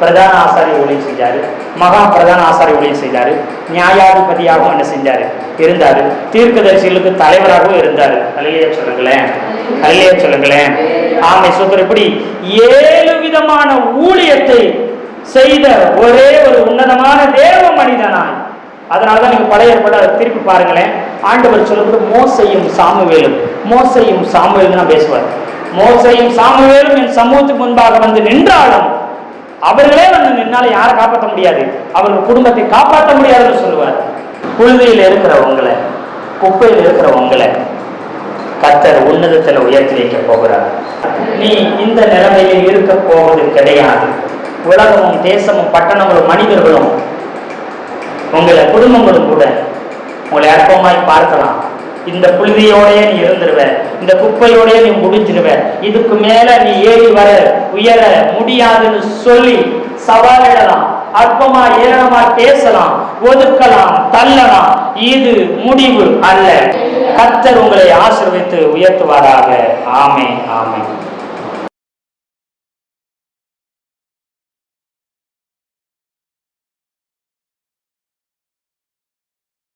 பிரதான ஆசாரிய ஊழியம் செஞ்சாரு, மகா பிரதான ஆசாரிய ஊழியம் செஞ்சாரு, நியாயாதிபதியாகவும் என்ன செஞ்சாரு இருந்தாரு, தீர்க்கதரிசிகளுக்கு தலைவராகவும் இருந்தாரு. அல்லேலூயா சொல்லுங்களேன், அல்லேலூயா சொல்லுங்களேன். ஆமை சூப்பர். இப்படி 7 விதமான ஊழியத்தை செய்த ஒரே ஒரு உன்னதமான தேவ மனிதனாய். அதனாலதான் நீங்க பழைய ஏற்பாடு திருப்பி பாருங்களேன், ஆண்டவர் சொல்லும்போது மோசையும் சாமுவேலும், மோசையும் சாமுவேலும் தான் பேசுவார். மோசையும் சாமுவேலும் என் சமூகத்துக்கு முன்பாக வந்து நின்றாலும் அவர்களே வந்து நின்னால யாரை காப்பாற்ற முடியாது, அவர்கள் குடும்பத்தை காப்பாற்ற முடியாதுன்னு சொல்லுவார். புழுதியில் இருக்கிறவங்களை, குப்பையில் இருக்கிறவங்களை கர்த்தர் உன்னதத்தில் உயர்த்தி வைக்க போகிறார். நீ இந்த நிலைமையில் இருக்க போவது கிடையாது. உலகமும் தேசமும் பட்டணங்களும் மனிதர்களும் உங்களை குடும்பங்களும் கூட உங்களை அற்பமாய் பார்க்கலாம். இந்த புழுதியோடய நீ இருந்துருவ, இந்த குப்பையோடய நீ முடிஞ்சிருவ, இதுக்கு மேல நீ ஏறி வர உயர முடியாதுன்னு சொல்லி சவாலிடலாம், அற்பமா ஏளனமா பேசலாம், ஒதுக்கலாம், தள்ளலாம். இது முடிவு அல்ல. கர்த்தர் உங்களை ஆசீர்வதித்து உயர்த்துவாராக. ஆமென், ஆமென்.